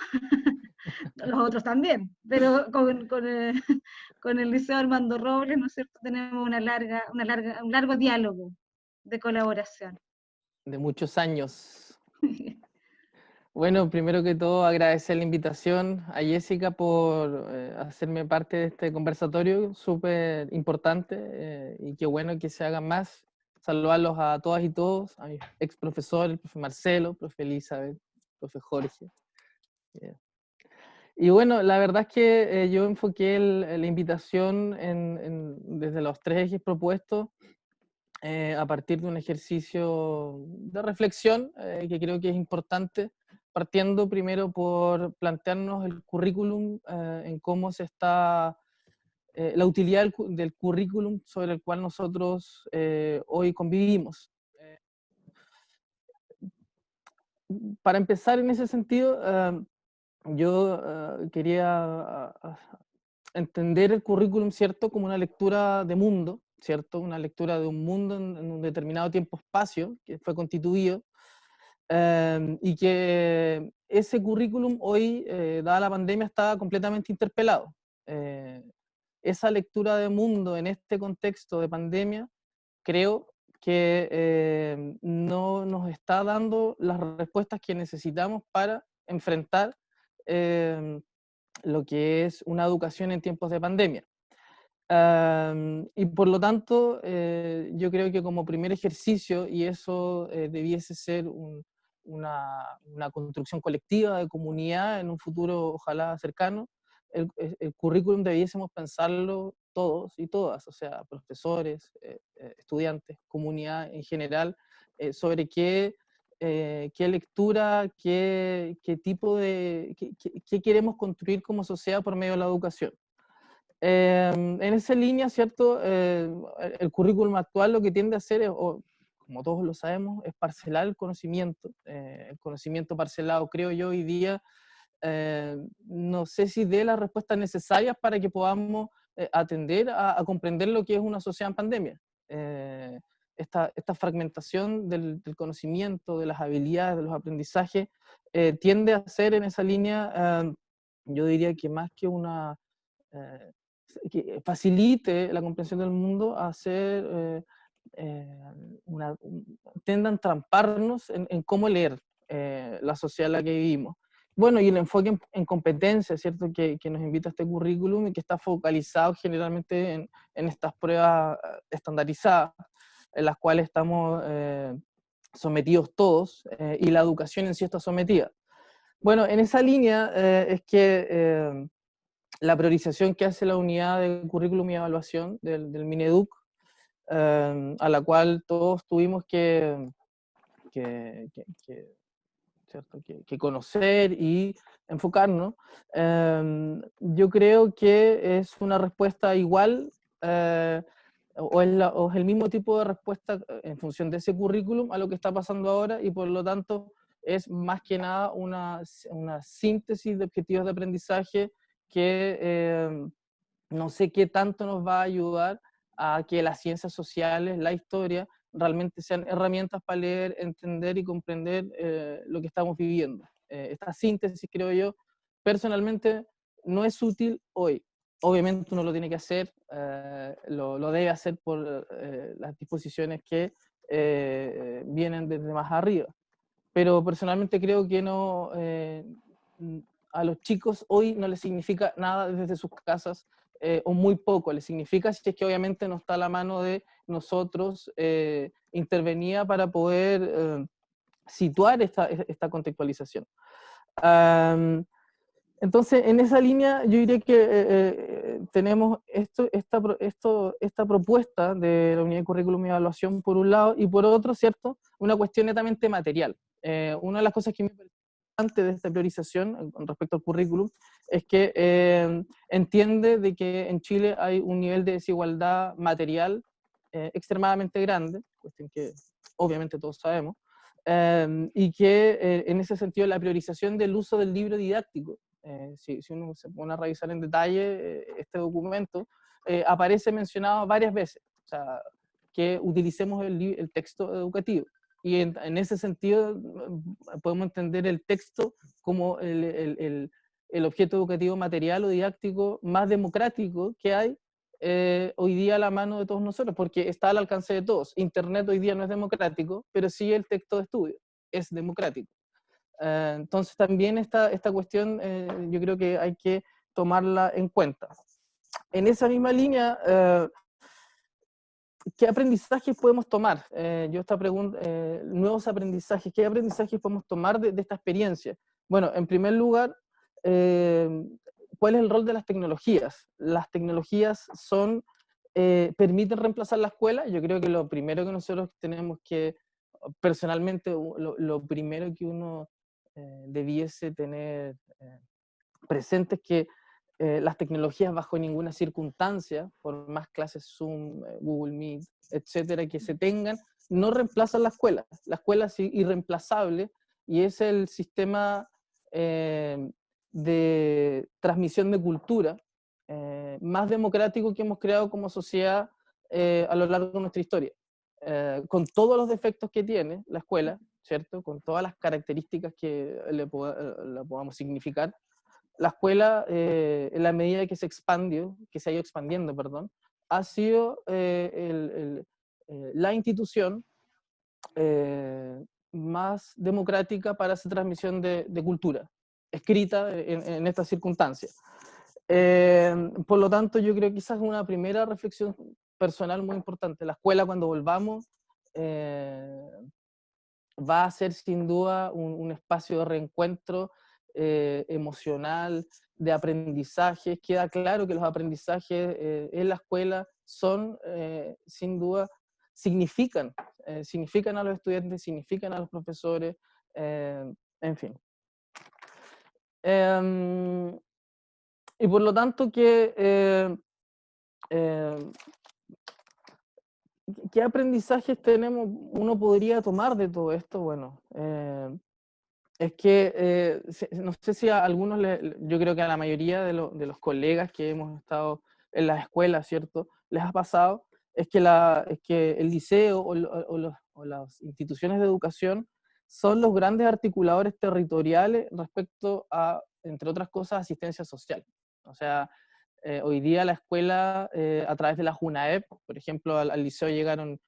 los otros también, pero con el Liceo Armando Robles, ¿no es cierto?, tenemos un largo diálogo de colaboración. De muchos años. Bueno, primero que todo agradecer la invitación a Jessica por hacerme parte de este conversatorio súper importante y qué bueno que se hagan más. Saludarlos a todas y todos, a mis ex profesores, el profe Marcelo, profe Elizabeth, profe Jorge. Y bueno, la verdad es que yo enfoqué la invitación desde los 3 ejes propuestos a partir de un ejercicio de reflexión que creo que es importante, partiendo primero por plantearnos el currículum en cómo se está, la utilidad del currículum sobre el cual nosotros hoy convivimos. Para empezar en ese sentido, yo quería entender el currículum, ¿cierto?, como una lectura de mundo, ¿cierto?, una lectura de un mundo en un determinado tiempo-espacio que fue constituido, y que ese currículum hoy, dada la pandemia, está completamente interpelado. Esa lectura de mundo en este contexto de pandemia, creo que no nos está dando las respuestas que necesitamos para enfrentar lo que es una educación en tiempos de pandemia. Y por lo tanto, yo creo que como primer ejercicio, y eso debiese ser una construcción colectiva de comunidad en un futuro ojalá cercano, el currículum debiésemos pensarlo todos y todas, o sea, profesores, estudiantes, comunidad en general, sobre qué lectura, qué tipo de, qué queremos construir como sociedad por medio de la educación. En esa línea, ¿cierto? El currículum actual lo que tiende a hacer, como todos lo sabemos, es parcelar el conocimiento. El conocimiento parcelado, creo yo, hoy día, no sé si dé las respuestas necesarias para que podamos atender a comprender lo que es una sociedad en pandemia. Esta fragmentación del conocimiento, de las habilidades, de los aprendizajes, tiende a ser en esa línea, yo diría que más que una... que facilite la comprensión del mundo, a hacer tiendan a tramparnos en cómo leer la sociedad en la que vivimos. Bueno, y el enfoque en competencias, ¿cierto?, que nos invita a este currículum y que está focalizado generalmente en estas pruebas estandarizadas, en las cuales estamos sometidos todos, y la educación en sí está sometida. Bueno, en esa línea es que la priorización que hace la unidad de currículum y evaluación del Mineduc, a la cual todos tuvimos que conocer y enfocarnos, yo creo que es una respuesta igual, o es el mismo tipo de respuesta en función de ese currículum a lo que está pasando ahora, y por lo tanto es más que nada una síntesis de objetivos de aprendizaje que no sé qué tanto nos va a ayudar a que las ciencias sociales, la historia, realmente sean herramientas para leer, entender y comprender lo que estamos viviendo. Esta síntesis, creo yo, personalmente no es útil hoy. Obviamente uno lo tiene que hacer, lo debe hacer por las disposiciones que vienen desde más arriba. Pero personalmente creo que no, a los chicos hoy no les significa nada desde sus casas, o muy poco les significa, si es que obviamente no está a la mano de nosotros intervenía para poder situar esta contextualización. Entonces, en esa línea, yo diría que tenemos esta propuesta de la unidad de currículum y evaluación por un lado, y por otro, ¿cierto?, una cuestión netamente material. Una de las cosas que me parece importante de esta priorización con respecto al currículum es que entiende de que en Chile hay un nivel de desigualdad material extremadamente grande, cuestión que obviamente todos sabemos, y que en ese sentido la priorización del uso del libro didáctico, si uno se pone a revisar en detalle este documento, aparece mencionado varias veces, o sea, que utilicemos el texto educativo. Y en ese sentido podemos entender el texto como el objeto educativo material o didáctico más democrático que hay hoy día a la mano de todos nosotros, porque está al alcance de todos. Internet hoy día no es democrático, pero sí el texto de estudio es democrático. Entonces también esta cuestión yo creo que hay que tomarla en cuenta. En esa misma línea, ¿qué aprendizajes podemos tomar? Yo esta pregunta, nuevos aprendizajes, ¿qué aprendizajes podemos tomar de esta experiencia? Bueno, en primer lugar, ¿cuál es el rol de las tecnologías? Las tecnologías permiten reemplazar la escuela. Yo creo que lo primero que nosotros tenemos que, personalmente, lo primero que uno debiese tener presente es que las tecnologías bajo ninguna circunstancia, por más clases Zoom, Google Meet, etcétera, que se tengan, no reemplazan la escuela. La escuela es irreemplazable y es el sistema de transmisión de cultura más democrático que hemos creado como sociedad a lo largo de nuestra historia. Con todos los defectos que tiene la escuela, ¿cierto? Con todas las características que la podamos significar, la escuela, en la medida que se ha ido expandiendo, perdón, ha sido la institución más democrática para esa transmisión de cultura, escrita en estas circunstancias. Por lo tanto, yo creo que esa es una primera reflexión personal muy importante. La escuela, cuando volvamos, va a ser sin duda un espacio de reencuentro emocional, de aprendizaje. Queda claro que los aprendizajes en la escuela son, sin duda, significan a los estudiantes, significan a los profesores, en fin. Y por lo tanto, ¿qué aprendizajes uno podría tomar de todo esto? Bueno, es que, no sé si a algunos, yo creo que a la mayoría de los colegas que hemos estado en las escuelas, ¿cierto?, les ha pasado, es que el liceo o las instituciones de educación son los grandes articuladores territoriales respecto a, entre otras cosas, asistencia social. O sea, hoy día la escuela, a través de la JUNAEP, por ejemplo, al liceo llegaron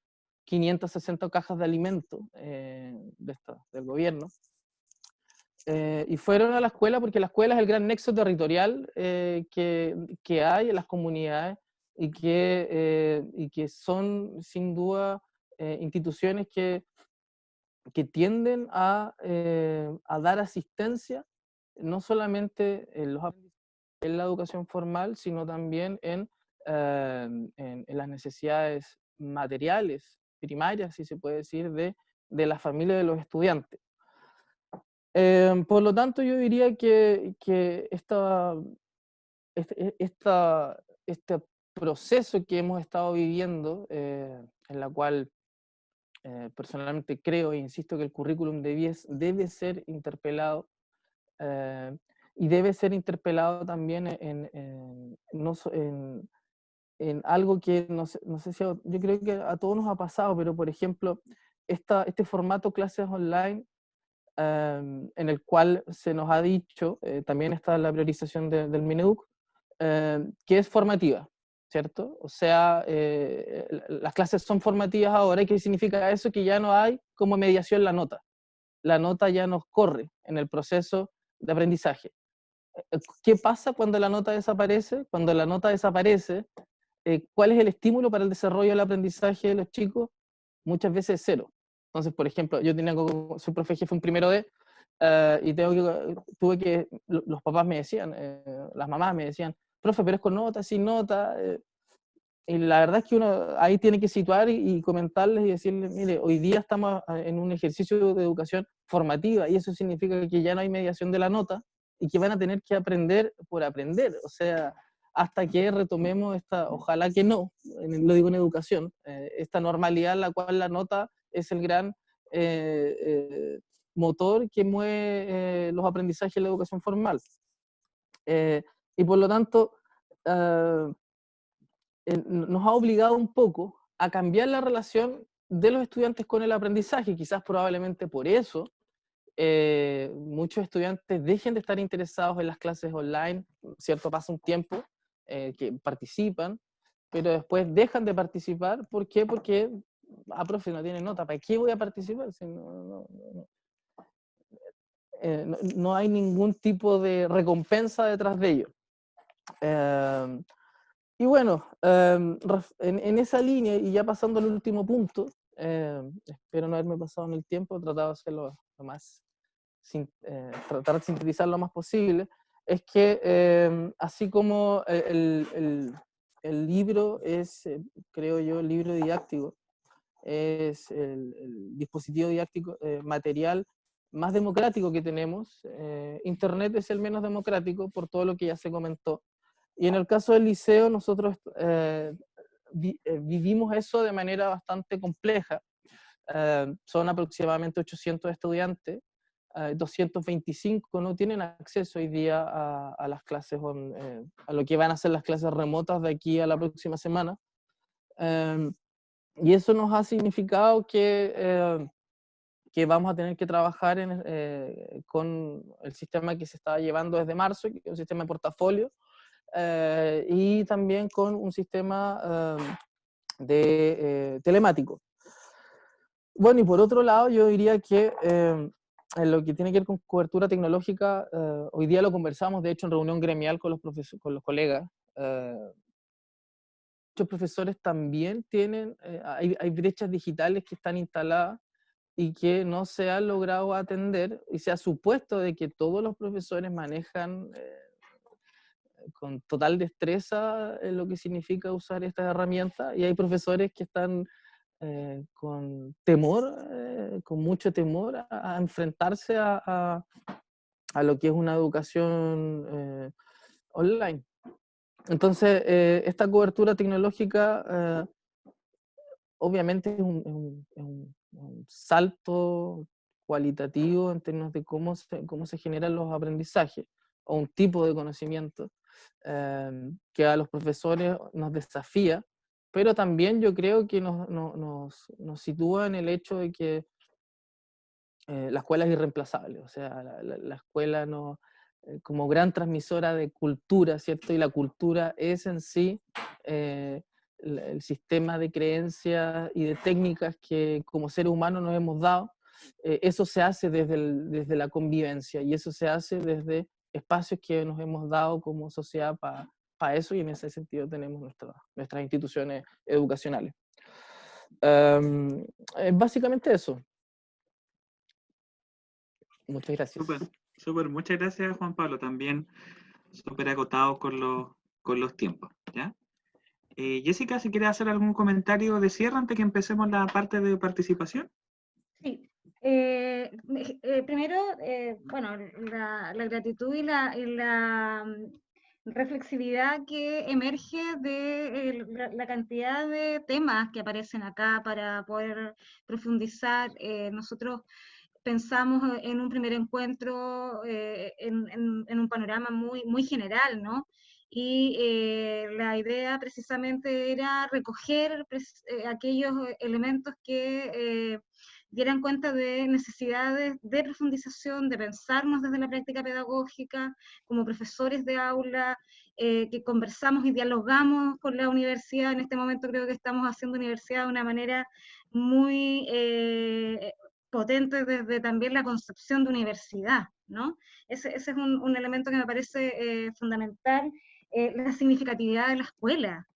560 cajas de alimento del gobierno, y fueron a la escuela porque la escuela es el gran nexo territorial que hay en las comunidades y que son sin duda instituciones que tienden a dar asistencia no solamente en la educación formal, sino también en las necesidades materiales, primarias, si se puede decir, de la familia de los estudiantes. Por lo tanto, yo diría que este proceso que hemos estado viviendo, en la cual personalmente creo e insisto que el currículum debe ser interpelado, y debe ser interpelado también en algo que no sé si yo creo que a todos nos ha pasado, pero por ejemplo, este formato clases online, en el cual se nos ha dicho, también está la priorización del Mineduc, que es formativa, ¿cierto? O sea, las clases son formativas ahora. ¿Y qué significa eso? Que ya no hay como mediación la nota. La nota ya nos corre en el proceso de aprendizaje. ¿Qué pasa cuando la nota desaparece? Cuando la nota desaparece, ¿cuál es el estímulo para el desarrollo del aprendizaje de los chicos? Muchas veces cero. Entonces, por ejemplo, yo soy profe jefe un primero D, y los papás me decían, las mamás me decían, profe, pero es con nota, sin nota. Y la verdad es que uno ahí tiene que situar y comentarles y decirles, mire, hoy día estamos en un ejercicio de educación formativa y eso significa que ya no hay mediación de la nota y que van a tener que aprender por aprender. O sea, hasta que retomemos ojalá que no, lo digo en educación, esta normalidad en la cual la nota es el gran motor que mueve los aprendizajes en la educación formal. Y por lo tanto, nos ha obligado un poco a cambiar la relación de los estudiantes con el aprendizaje. Quizás probablemente por eso muchos estudiantes dejen de estar interesados en las clases online, ¿cierto? Pasa un tiempo que participan, pero después dejan de participar. ¿Por qué? Porque, profe, no tiene nota, ¿para qué voy a participar? Si no. no hay ningún tipo de recompensa detrás de ello. Y bueno, en esa línea, y ya pasando al último punto, espero no haberme pasado en el tiempo, he tratado de hacerlo lo más, tratar de sintetizar lo más posible, es que así como el libro es, creo yo, el libro didáctico, es el dispositivo didáctico material más democrático que tenemos, Internet es el menos democrático por todo lo que ya se comentó. Y en el caso del liceo, nosotros vivimos eso de manera bastante compleja. Son aproximadamente 800 estudiantes, 225 no tienen acceso hoy día a las clases, a lo que van a ser las clases remotas de aquí a la próxima semana. Y eso nos ha significado que vamos a tener que trabajar con el sistema que se está llevando desde marzo, que es un sistema de portafolio, y también con un sistema telemático. Bueno, y por otro lado, yo diría que en lo que tiene que ver con cobertura tecnológica, hoy día lo conversamos, de hecho, en reunión gremial con los colegas. Muchos profesores también tienen, hay brechas digitales que están instaladas y que no se han logrado atender, y se ha supuesto de que todos los profesores manejan con total destreza lo que significa usar estas herramientas, y hay profesores que están con temor, con mucho temor a enfrentarse a lo que es una educación online. Entonces, esta cobertura tecnológica obviamente es un salto cualitativo en términos de cómo se generan los aprendizajes, o un tipo de conocimiento que a los profesores nos desafía, pero también yo creo que nos sitúa en el hecho de que la escuela es irreemplazable, o sea, la escuela no, como gran transmisora de cultura, ¿cierto? Y la cultura es en sí el sistema de creencias y de técnicas que como seres humanos nos hemos dado. Eso se hace desde la convivencia, y eso se hace desde espacios que nos hemos dado como sociedad para eso, y en ese sentido tenemos nuestras instituciones educacionales. Básicamente eso. Muchas gracias. Súper, muchas gracias, Juan Pablo. También súper agotado con los tiempos, ¿ya? Jessica, si quieres hacer algún comentario de cierre antes que empecemos la parte de participación. Sí. Primero, bueno, la gratitud y la reflexividad que emerge de la cantidad de temas que aparecen acá para poder profundizar. Nosotros pensamos en un primer encuentro en un panorama muy general, ¿no? Y la idea precisamente era recoger aquellos elementos que dieran cuenta de necesidades de profundización, de pensarnos desde la práctica pedagógica, como profesores de aula, que conversamos y dialogamos con la universidad. En este momento creo que estamos haciendo universidad de una manera muy potente desde también la concepción de universidad, ¿no? Ese es un elemento que me parece fundamental, la significatividad de la escuela.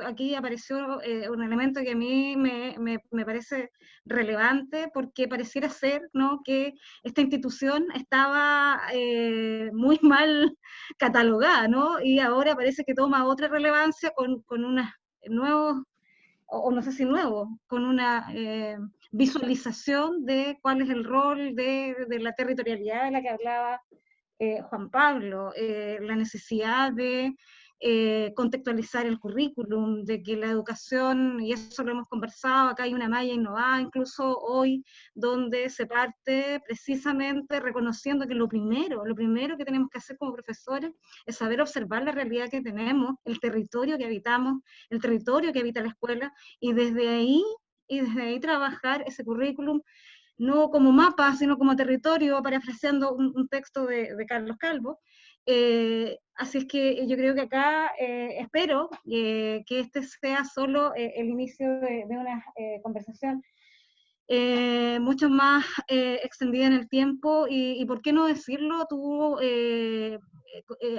Aquí apareció un elemento que a mí me parece relevante, porque pareciera ser, ¿no?, que esta institución estaba muy mal catalogada, ¿no? Y ahora parece que toma otra relevancia con unos nuevos, o no sé si nuevos, con una visualización de cuál es el rol de la territorialidad de la que hablaba Juan Pablo, la necesidad de contextualizar el currículum, de que la educación, y eso lo hemos conversado, acá hay una malla innovada incluso hoy, donde se parte precisamente reconociendo que lo primero que tenemos que hacer como profesores es saber observar la realidad que tenemos, el territorio que habitamos, el territorio que habita la escuela, y desde ahí trabajar ese currículum, no como mapa, sino como territorio, parafraseando un texto de Carlos Calvo. Así es que yo creo que acá espero que este sea solo el inicio de una conversación mucho más extendida en el tiempo, y por qué no decirlo, tú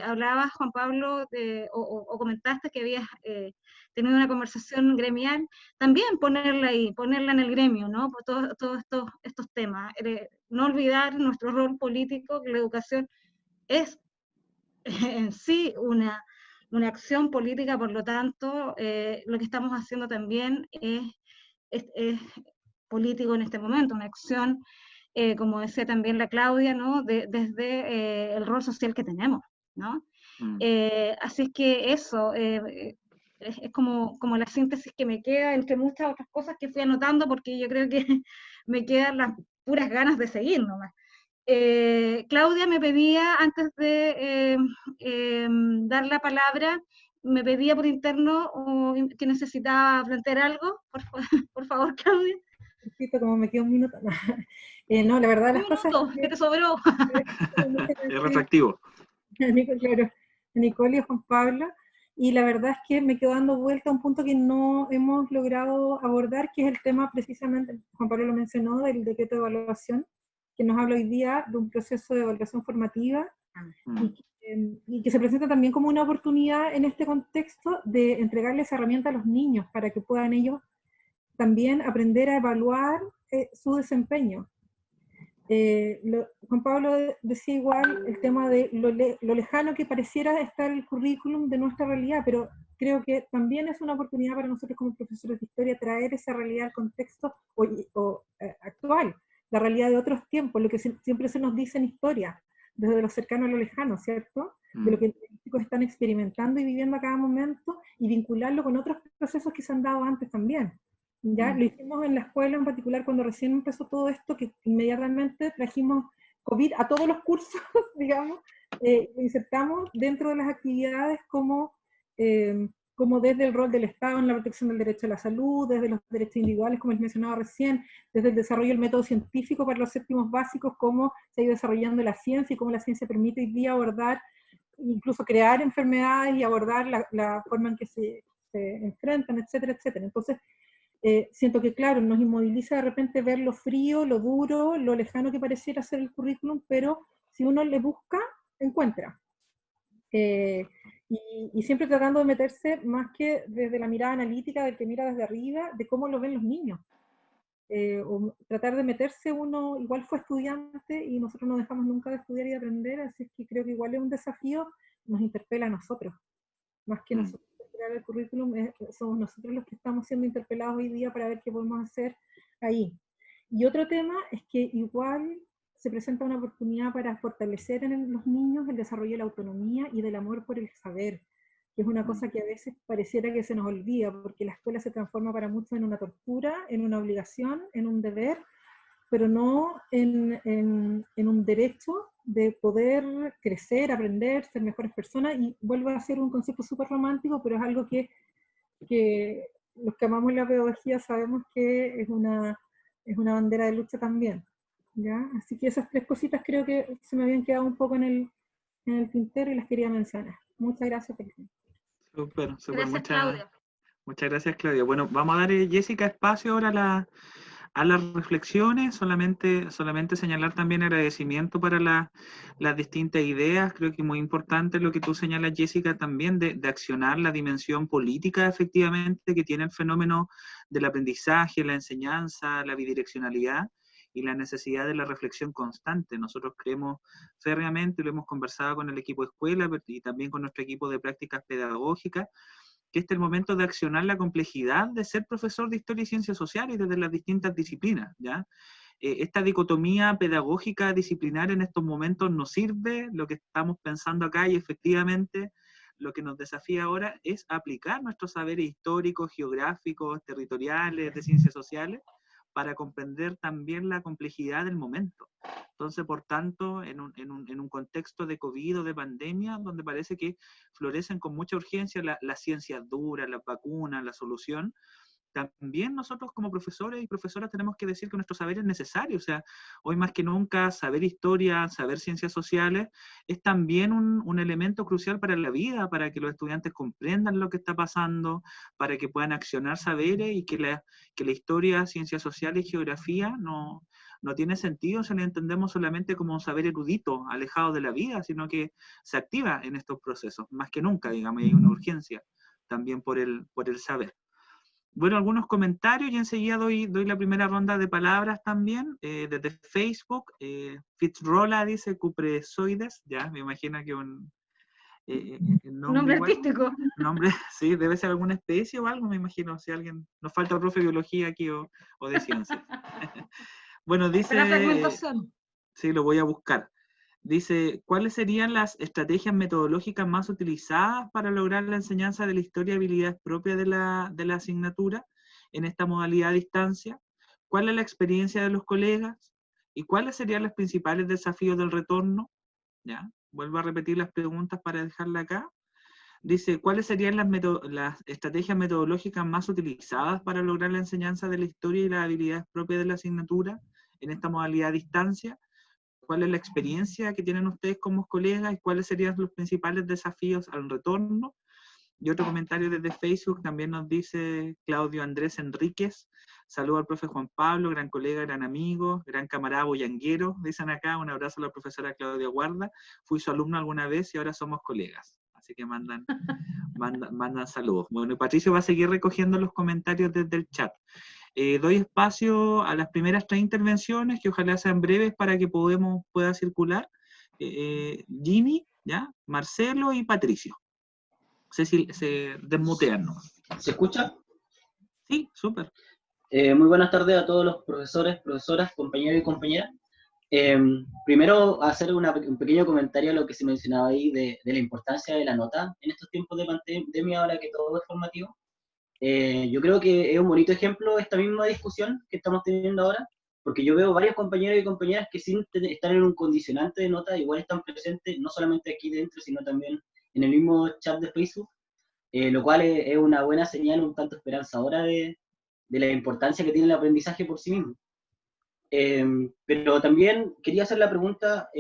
hablabas, Juan Pablo, o comentaste que habías tenido una conversación gremial, también ponerla ahí, ponerla en el gremio, ¿no? Por todos estos temas. No olvidar nuestro rol político, que la educación es en sí una acción política, por lo tanto, lo que estamos haciendo también es político en este momento, una acción, como decía también la Claudia, ¿no? Desde el rol social que tenemos, ¿no? Así es que eso es como la síntesis que me queda entre muchas otras cosas que fui anotando, porque yo creo que me quedan las puras ganas de seguir nomás. Claudia me pedía, antes de dar la palabra, me pedía por interno que necesitaba plantear algo. Por favor, Claudia. Perfecto, como me queda un minuto. No, la verdad las cosas Que te sobró. Es retractivo. Claro, a Nicole y a Juan Pablo, y la verdad es que me quedo dando vuelta a un punto que no hemos logrado abordar, que es el tema precisamente, Juan Pablo lo mencionó, del decreto de evaluación, que nos habla hoy día de un proceso de evaluación formativa, y que se presenta también como una oportunidad en este contexto de entregarles herramientas a los niños para que puedan ellos también aprender a evaluar su desempeño. Juan Pablo decía igual el tema de lo lejano que pareciera estar el currículum de nuestra realidad, pero creo que también es una oportunidad para nosotros como profesores de historia traer esa realidad al contexto actual, la realidad de otros tiempos, lo que siempre se nos dice en historia, desde lo cercano a lo lejano, ¿cierto? De lo que los chicos están experimentando y viviendo a cada momento, y vincularlo con otros procesos que se han dado antes también. ¿Ya? Lo hicimos en la escuela en particular cuando recién empezó todo esto, que inmediatamente trajimos COVID a todos los cursos, digamos, lo insertamos dentro de las actividades como desde el rol del Estado en la protección del derecho a la salud, desde los derechos individuales, como les mencionaba recién, desde el desarrollo del método científico para los séptimos básicos, cómo se ha ido desarrollando la ciencia y cómo la ciencia permite hoy día abordar, incluso crear enfermedades y abordar la forma en que se enfrentan, etcétera, etcétera. Entonces, siento que, claro, nos inmoviliza de repente ver lo frío, lo duro, lo lejano que pareciera ser el currículum, pero si uno le busca, encuentra. Y siempre tratando de meterse más que desde la mirada analítica del que mira desde arriba, de cómo lo ven los niños. O tratar de meterse uno, igual fue estudiante y nosotros no dejamos nunca de estudiar y de aprender, así que creo que igual es un desafío, nos interpela a nosotros, más que nosotros crear el currículum, somos nosotros los que estamos siendo interpelados hoy día para ver qué podemos hacer ahí. Y otro tema es que igual se presenta una oportunidad para fortalecer en los niños el desarrollo de la autonomía y del amor por el saber, que es una cosa que a veces pareciera que se nos olvida, porque la escuela se transforma para muchos en una tortura, en una obligación, en un deber, pero no en un derecho de poder crecer, aprender, ser mejores personas, y vuelve a ser un concepto súper romántico, pero es algo que los que amamos la pedagogía sabemos que es una bandera de lucha también, ¿ya? Así que esas tres cositas creo que se me habían quedado un poco en el tintero y las quería mencionar. Muchas gracias por el tiempo. Súper, Gracias, Claudia. muchas gracias, Claudia. Bueno, vamos a dar, Jessica, espacio ahora a las reflexiones, solamente señalar también agradecimiento para las distintas ideas. Creo que es muy importante lo que tú señalas, Jessica, también de accionar la dimensión política efectivamente que tiene el fenómeno del aprendizaje, la enseñanza, la bidireccionalidad y la necesidad de la reflexión constante. Nosotros creemos férreamente, lo hemos conversado con el equipo de escuela y también con nuestro equipo de prácticas pedagógicas, que este es el momento de accionar la complejidad de ser profesor de historia y ciencias sociales desde las distintas disciplinas, ¿ya? Esta dicotomía pedagógica disciplinar en estos momentos nos sirve, lo que estamos pensando acá, y efectivamente lo que nos desafía ahora es aplicar nuestros saberes históricos, geográficos, territoriales, de ciencias sociales, para comprender también la complejidad del momento. Entonces, por tanto, en un contexto de COVID o de pandemia, donde parece que florecen con mucha urgencia las ciencias duras, las vacunas, la solución, también nosotros como profesores y profesoras tenemos que decir que nuestro saber es necesario. O sea, hoy más que nunca saber historia, saber ciencias sociales es también un elemento crucial para la vida, para que los estudiantes comprendan lo que está pasando, para que puedan accionar saberes y que la historia, ciencias sociales y geografía no tiene sentido si lo entendemos solamente como un saber erudito, alejado de la vida, sino que se activa en estos procesos, más que nunca, digamos, y hay una urgencia también por el saber. Bueno, algunos comentarios y enseguida doy la primera ronda de palabras también, desde Facebook. Fitzrola dice cupresoides, ya, me imagino que un nombre igual, artístico. nombre, sí, debe ser alguna especie o algo, me imagino, si alguien, nos falta el profe de biología aquí o de ciencias. Bueno, dice... La fragmentación. Sí, lo voy a buscar. Dice, ¿cuáles serían las estrategias metodológicas más utilizadas para lograr la enseñanza de la historia y habilidades propias de la asignatura en esta modalidad a distancia? ¿Cuál es la experiencia de los colegas? ¿Y cuáles serían los principales desafíos del retorno? ¿Ya? Vuelvo a repetir las preguntas para dejarla acá. Dice, ¿cuáles serían las estrategias metodológicas más utilizadas para lograr la enseñanza de la historia y las habilidades propias de la asignatura en esta modalidad a distancia? ¿Cuál es la experiencia que tienen ustedes como colegas y cuáles serían los principales desafíos al retorno? Y otro comentario desde Facebook también nos dice Claudio Andrés Enríquez. Saludo al profe Juan Pablo, gran colega, gran amigo, gran camarada boyanguero, dicen acá. Un abrazo a la profesora Claudia Guarda. Fui su alumno alguna vez y ahora somos colegas. Así que mandan saludos. Bueno, y Patricio va a seguir recogiendo los comentarios desde el chat. Doy espacio a las primeras 3 intervenciones, que ojalá sean breves para que pueda circular. Jimmy, ¿ya? Marcelo y Patricio. Se desmutean, ¿no? ¿Se escucha? Sí, súper. Muy buenas tardes a todos los profesores, profesoras, compañeros y compañeras. Primero, hacer un pequeño comentario a lo que se mencionaba ahí de la importancia de la nota en estos tiempos de pandemia, ahora que todo es formativo. Yo creo que es un bonito ejemplo esta misma discusión que estamos teniendo ahora, porque yo veo varios compañeros y compañeras que sin estar en un condicionante de nota, igual están presentes, no solamente aquí dentro, sino también en el mismo chat de Facebook, lo cual es una buena señal, un tanto esperanzadora de la importancia que tiene el aprendizaje por sí mismo. Pero también quería hacer la pregunta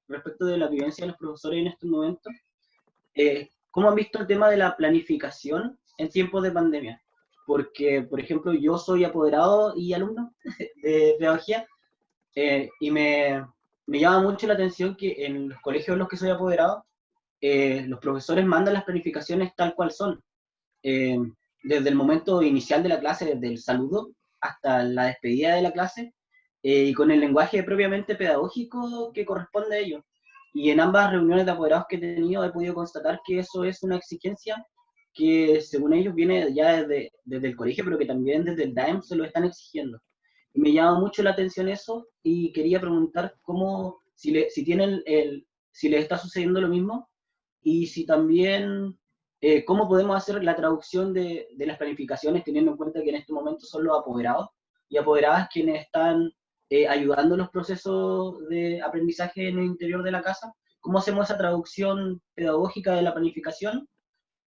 respecto de la vivencia de los profesores en estos momentos. ¿Cómo han visto el tema de la planificación en tiempos de pandemia? Porque, por ejemplo, yo soy apoderado y alumno de pedagogía y me llama mucho la atención que en los colegios en los que soy apoderado, los profesores mandan las planificaciones tal cual son. Desde el momento inicial de la clase, desde el saludo hasta la despedida de la clase, y con el lenguaje propiamente pedagógico que corresponde a ello. Y en ambas reuniones de apoderados que he tenido he podido constatar que eso es una exigencia que según ellos viene ya desde el colegio, pero que también desde el DAEM se lo están exigiendo. Y me llama mucho la atención eso y quería preguntar cómo, si les está sucediendo lo mismo y si también, cómo podemos hacer la traducción de las planificaciones teniendo en cuenta que en este momento son los apoderados y apoderadas quienes están ayudando los procesos de aprendizaje en el interior de la casa. ¿Cómo hacemos esa traducción pedagógica de la planificación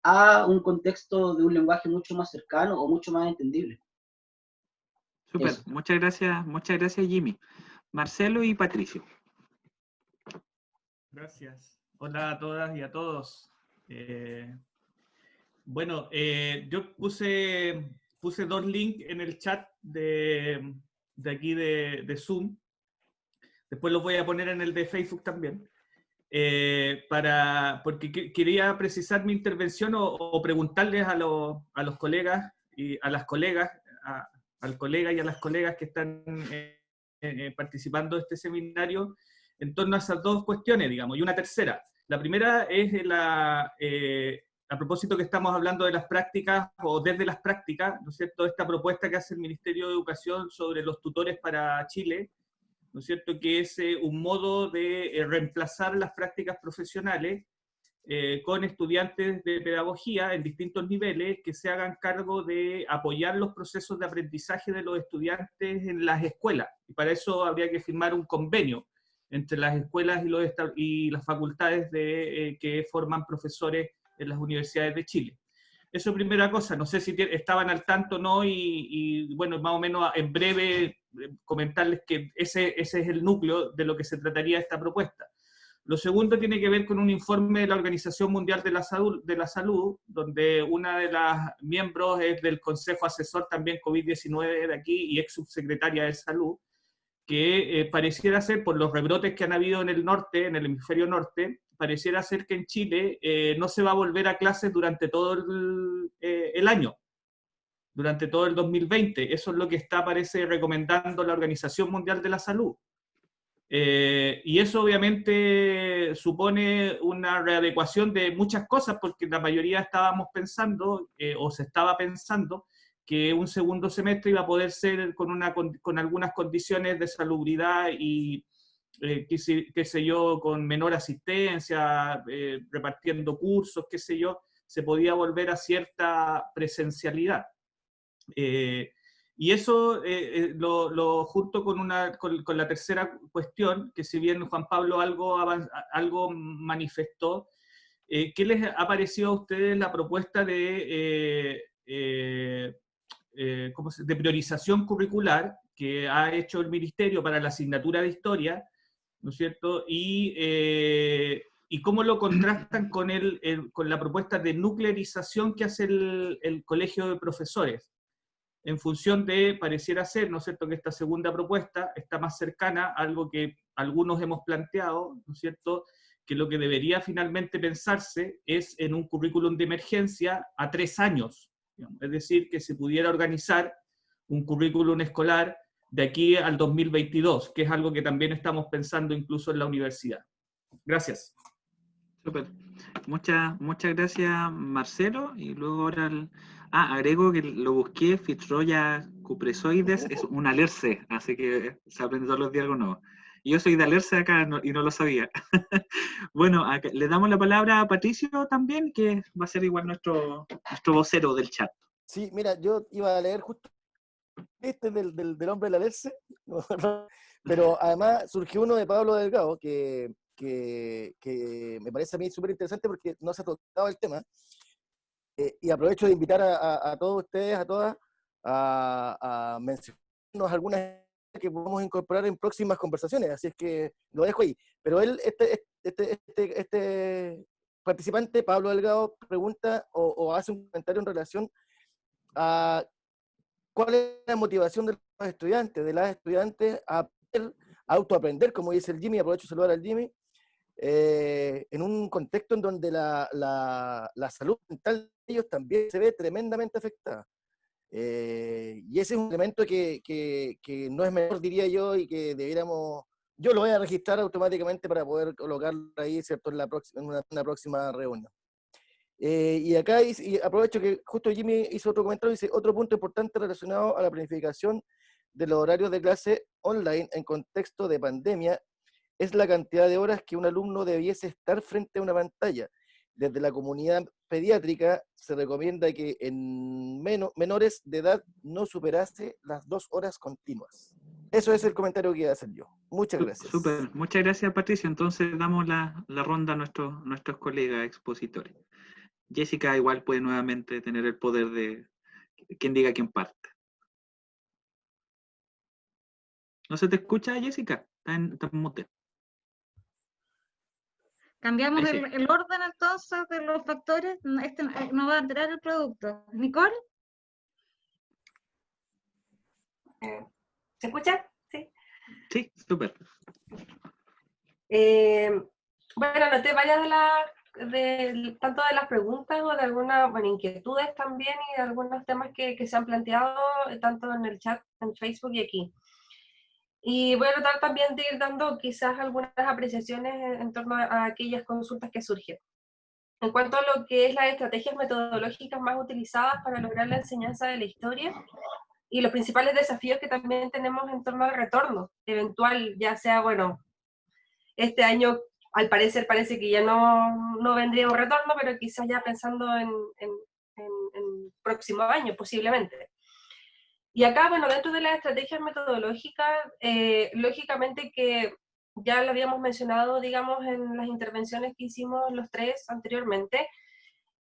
a un contexto de un lenguaje mucho más cercano o mucho más entendible? Súper, Eso. muchas gracias Jimmy. Marcelo y Patricio. Gracias. Hola a todas y a todos. Bueno, yo puse 2 links en el chat de aquí de Zoom. Después los voy a poner en el de Facebook también. Porque quería precisar mi intervención o preguntarles a los colegas y a las colegas, al colega y a las colegas que están participando de este seminario en torno a esas 2 cuestiones, digamos, y una tercera. La primera es a propósito que estamos hablando de las prácticas o desde las prácticas, ¿no es cierto?, esta propuesta que hace el Ministerio de Educación sobre los tutores para Chile, ¿no es cierto?, que es un modo de reemplazar las prácticas profesionales con estudiantes de pedagogía en distintos niveles que se hagan cargo de apoyar los procesos de aprendizaje de los estudiantes en las escuelas. Y para eso habría que firmar un convenio entre las escuelas y las facultades que forman profesores en las universidades de Chile. Eso primera cosa, no sé si estaban al tanto o no, y bueno, más o menos en breve comentarles que ese es el núcleo de lo que se trataría esta propuesta. Lo segundo tiene que ver con un informe de la Organización Mundial de la Salud, donde una de las miembros es del Consejo Asesor también COVID-19 de aquí y ex subsecretaria de Salud, que pareciera ser, por los rebrotes que han habido en el norte, en el hemisferio norte, pareciera ser que en Chile no se va a volver a clases durante todo el año, durante todo el 2020. Eso es lo que está, parece, recomendando la Organización Mundial de la Salud. Y eso obviamente supone una readecuación de muchas cosas, porque la mayoría estábamos pensando, o se estaba pensando, que un segundo semestre iba a poder ser con algunas condiciones de salubridad y, qué sé yo, con menor asistencia, repartiendo cursos, qué sé yo, se podía volver a cierta presencialidad. Y eso lo junto con la tercera cuestión, que si bien Juan Pablo algo manifestó, ¿qué les ha parecido a ustedes la propuesta de priorización curricular que ha hecho el Ministerio para la asignatura de Historia, ¿no es cierto? Y cómo lo contrastan con la propuesta de nuclearización que hace el Colegio de Profesores, en función de, pareciera ser, ¿no es cierto?, que esta segunda propuesta está más cercana a algo que algunos hemos planteado, ¿no es cierto?, que lo que debería finalmente pensarse es en un currículum de emergencia a 3 años, digamos. Es decir, que se pudiera organizar un currículum escolar de aquí al 2022, que es algo que también estamos pensando incluso en la universidad. Gracias. Súper. Muchas gracias, Marcelo. Y luego ahora agrego que lo busqué, Fitzroya cupresoides, es un alerce, así que se aprende todos los días algo nuevo. Y yo soy de alerce acá y no lo sabía. Bueno, le damos la palabra a Patricio también, que va a ser igual nuestro vocero del chat. Sí, mira, yo iba a leer justo del hombre del alerce, pero además surgió uno de Pablo Delgado, que me parece a mí súper interesante porque no se ha tocado el tema, y aprovecho de invitar a todos ustedes, a todas, a mencionarnos algunas que podemos incorporar en próximas conversaciones, así es que lo dejo ahí. Pero él, este participante, Pablo Delgado, pregunta o hace un comentario en relación a cuál es la motivación de los estudiantes, a autoaprender, como dice el Jimmy, aprovecho de saludar al Jimmy, en un contexto en donde la salud mental de ellos también se ve tremendamente afectada. Y ese es un elemento que no es menor, diría yo, y que debiéramos, yo lo voy a registrar automáticamente para poder colocarlo ahí, ¿cierto?, en una próxima reunión. Y acá y aprovecho que justo Jimmy hizo otro comentario, dice, otro punto importante relacionado a la planificación de los horarios de clase online en contexto de pandemia es la cantidad de horas que un alumno debiese estar frente a una pantalla. Desde la comunidad pediátrica se recomienda que en menores de edad no superase las 2 horas continuas. Eso es el comentario que iba a hacer yo. Muchas gracias. Súper, muchas gracias, Patricio. Entonces damos la ronda a nuestros colegas expositores. Jessica igual puede nuevamente tener el poder de quien diga quién parte. ¿No se te escucha, Jessica? Está en mute. Cambiamos Sí. el orden entonces de los factores. Este no va a entrar el producto. ¿Nicole? ¿Se escucha? Sí. Sí, súper. Bueno, no te vayas tanto de las preguntas o de algunas inquietudes también y de algunos temas que se han planteado tanto en el chat, en Facebook y aquí. Y voy a tratar también de ir dando quizás algunas apreciaciones en torno a aquellas consultas que surgen. En cuanto a lo que es las estrategias metodológicas más utilizadas para lograr la enseñanza de la historia y los principales desafíos que también tenemos en torno al retorno eventual, ya sea, bueno, este año al parecer parece que ya no vendría un retorno, pero quizás ya pensando en próximo año posiblemente. Y acá, bueno, dentro de las estrategias metodológicas, lógicamente que ya lo habíamos mencionado, digamos, en las intervenciones que hicimos los tres anteriormente,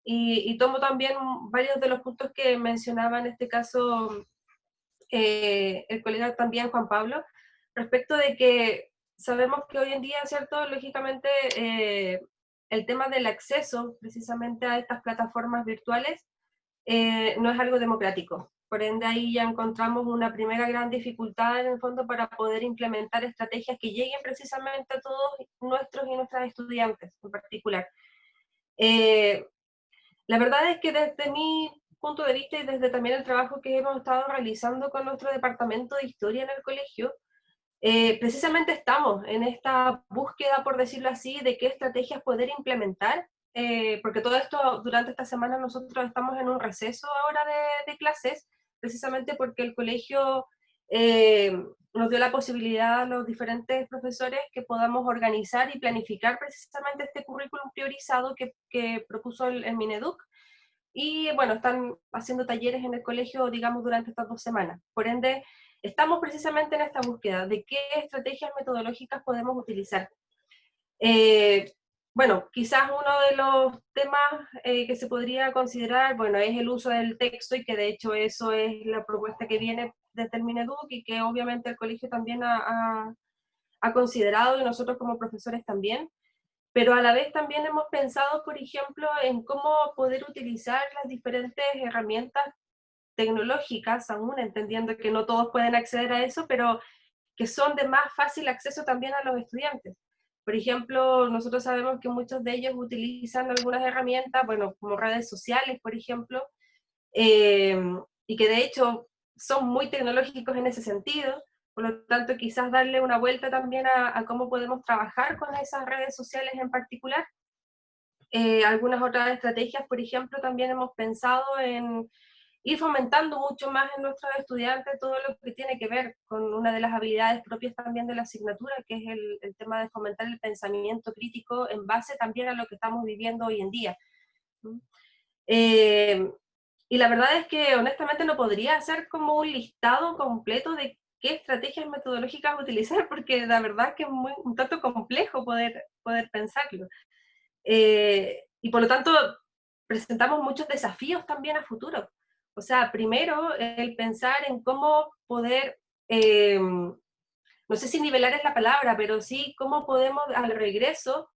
y tomo también varios de los puntos que mencionaba en este caso el colega también Juan Pablo, respecto de que sabemos que hoy en día, ¿cierto? Lógicamente, el tema del acceso precisamente a estas plataformas virtuales no es algo democrático. Por ende, ahí ya encontramos una primera gran dificultad en el fondo para poder implementar estrategias que lleguen precisamente a todos nuestros y nuestras estudiantes en particular. La verdad es que desde mi punto de vista y desde también el trabajo que hemos estado realizando con nuestro departamento de historia en el colegio, precisamente estamos en esta búsqueda, por decirlo así, de qué estrategias poder implementar, porque todo esto durante esta semana nosotros estamos en un receso ahora de clases, precisamente porque el colegio nos dio la posibilidad a los diferentes profesores que podamos organizar y planificar precisamente este currículum priorizado que propuso el Mineduc. Y bueno, están haciendo talleres en el colegio, digamos, durante estas 2 semanas. Por ende, estamos precisamente en esta búsqueda de qué estrategias metodológicas podemos utilizar. Bueno, quizás uno de los temas que se podría considerar, bueno, es el uso del texto, y que de hecho eso es la propuesta que viene desde el Mineduc y que obviamente el colegio también ha considerado, y nosotros como profesores también. Pero a la vez también hemos pensado, por ejemplo, en cómo poder utilizar las diferentes herramientas tecnológicas, aún entendiendo que no todos pueden acceder a eso, pero que son de más fácil acceso también a los estudiantes. Por ejemplo, nosotros sabemos que muchos de ellos utilizan algunas herramientas, bueno, como redes sociales, por ejemplo, y que de hecho son muy tecnológicos en ese sentido. Por lo tanto, quizás darle una vuelta también a cómo podemos trabajar con esas redes sociales en particular. Algunas otras estrategias, por ejemplo, también hemos pensado en ir fomentando mucho más en nuestros estudiantes todo lo que tiene que ver con una de las habilidades propias también de la asignatura, que es el tema de fomentar el pensamiento crítico en base también a lo que estamos viviendo hoy en día. Y la verdad es que honestamente no podría hacer como un listado completo de qué estrategias metodológicas utilizar, porque la verdad es que es un tanto complejo poder pensarlo. Y por lo tanto, presentamos muchos desafíos también a futuro. O sea, primero, el pensar en cómo poder, no sé si nivelar es la palabra, pero sí cómo podemos al regreso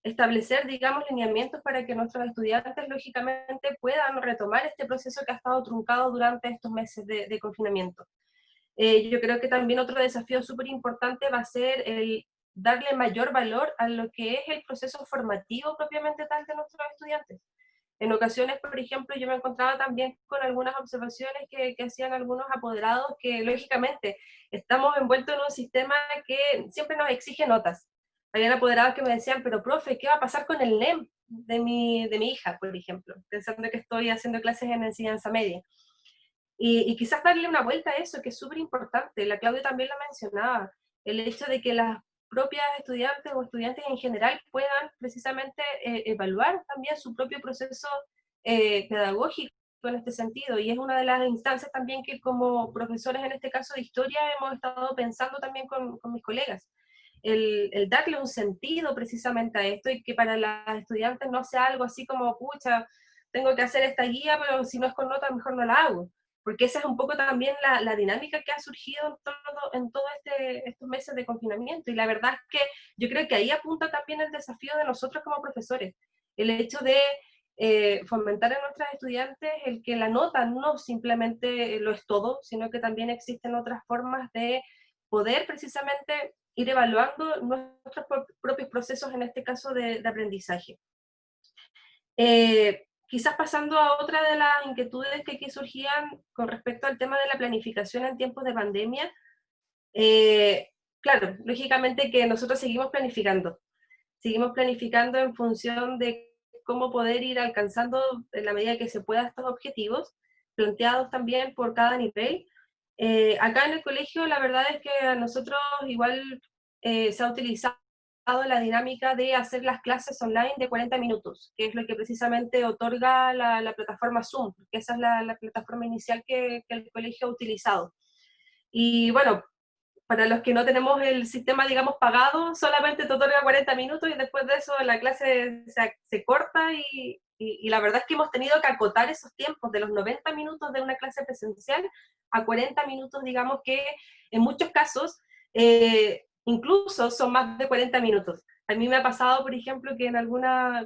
establecer, digamos, lineamientos para que nuestros estudiantes, lógicamente, puedan retomar este proceso que ha estado truncado durante estos meses de confinamiento. Yo creo que también otro desafío súper importante va a ser el darle mayor valor a lo que es el proceso formativo propiamente tal de nuestros estudiantes. En ocasiones, por ejemplo, yo me encontraba también con algunas observaciones que hacían algunos apoderados que, lógicamente, estamos envueltos en un sistema que siempre nos exige notas. Habían apoderados que me decían, pero profe, ¿qué va a pasar con el NEM de mi hija, por ejemplo? Pensando que estoy haciendo clases en enseñanza media. Y quizás darle una vuelta a eso, que es súper importante. La Claudia también lo mencionaba, el hecho de que las propias estudiantes o estudiantes en general puedan precisamente evaluar también su propio proceso pedagógico en este sentido, y es una de las instancias también que como profesores, en este caso de historia, hemos estado pensando también con mis colegas, el darle un sentido precisamente a esto, y que para las estudiantes no sea algo así como, pucha, tengo que hacer esta guía, pero si no es con nota, mejor no la hago, porque esa es un poco también la dinámica que ha surgido en todos estos meses de confinamiento, y la verdad es que yo creo que ahí apunta también el desafío de nosotros como profesores, el hecho de fomentar en nuestras estudiantes el que la nota no simplemente lo es todo, sino que también existen otras formas de poder precisamente ir evaluando nuestros propios procesos, en este caso de aprendizaje. Quizás pasando a otra de las inquietudes que aquí surgían con respecto al tema de la planificación en tiempos de pandemia, claro, lógicamente que nosotros seguimos planificando en función de cómo poder ir alcanzando en la medida que se pueda estos objetivos, planteados también por cada nivel. Acá en el colegio la verdad es que a nosotros igual se ha utilizado la dinámica de hacer las clases online de 40 minutos, que es lo que precisamente otorga la plataforma Zoom, que esa es la plataforma inicial que el colegio ha utilizado. Y bueno, para los que no tenemos el sistema, digamos, pagado, solamente te otorga 40 minutos y después de eso la clase se corta Y la verdad es que hemos tenido que acotar esos tiempos de los 90 minutos de una clase presencial a 40 minutos, digamos que en muchos casos incluso son más de 40 minutos. A mí me ha pasado, por ejemplo, que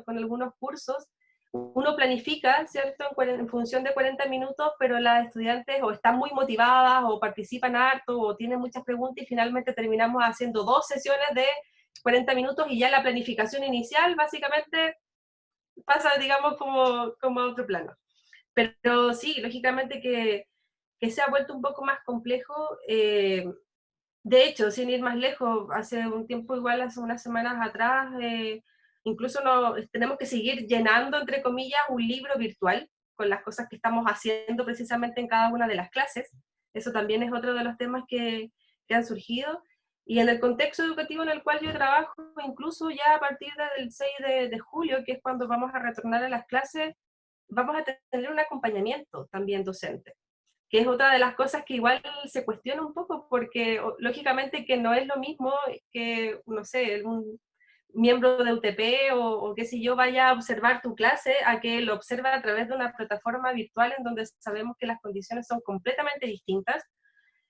con algunos cursos uno planifica, ¿cierto?, en función de 40 minutos, pero las estudiantes o están muy motivadas o participan harto o tienen muchas preguntas y finalmente terminamos haciendo 2 sesiones de 40 minutos y ya la planificación inicial básicamente pasa, digamos, como a otro plano. Pero sí, lógicamente que se ha vuelto un poco más complejo. De hecho, sin ir más lejos, hace un tiempo igual, hace unas semanas atrás, incluso tenemos que seguir llenando, entre comillas, un libro virtual con las cosas que estamos haciendo precisamente en cada una de las clases. Eso también es otro de los temas que han surgido. Y en el contexto educativo en el cual yo trabajo, incluso ya a partir del 6 de julio, que es cuando vamos a retornar a las clases, vamos a tener un acompañamiento también docente, que es otra de las cosas que igual se cuestiona un poco, porque lógicamente que no es lo mismo que, no sé, un miembro de UTP o qué sé yo vaya a observar tu clase a que lo observe a través de una plataforma virtual en donde sabemos que las condiciones son completamente distintas,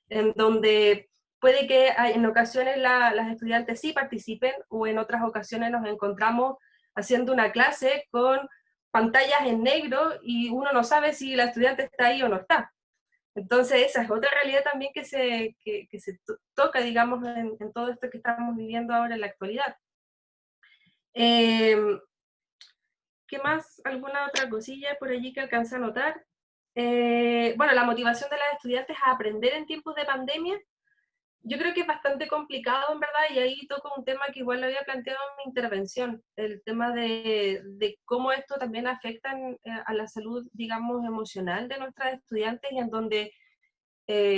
en donde puede que en ocasiones las estudiantes sí participen o en otras ocasiones nos encontramos haciendo una clase con pantallas en negro y uno no sabe si la estudiante está ahí o no está. Entonces esa es otra realidad también que se toca, digamos, en todo esto que estamos viviendo ahora en la actualidad. ¿Qué más? ¿Alguna otra cosilla por allí que alcancé a notar? Bueno, la motivación de las estudiantes a aprender en tiempos de pandemia, yo creo que es bastante complicado, en verdad, y ahí toco un tema que igual lo había planteado en mi intervención, el tema de cómo esto también afecta a la salud, digamos, emocional de nuestras estudiantes, y en donde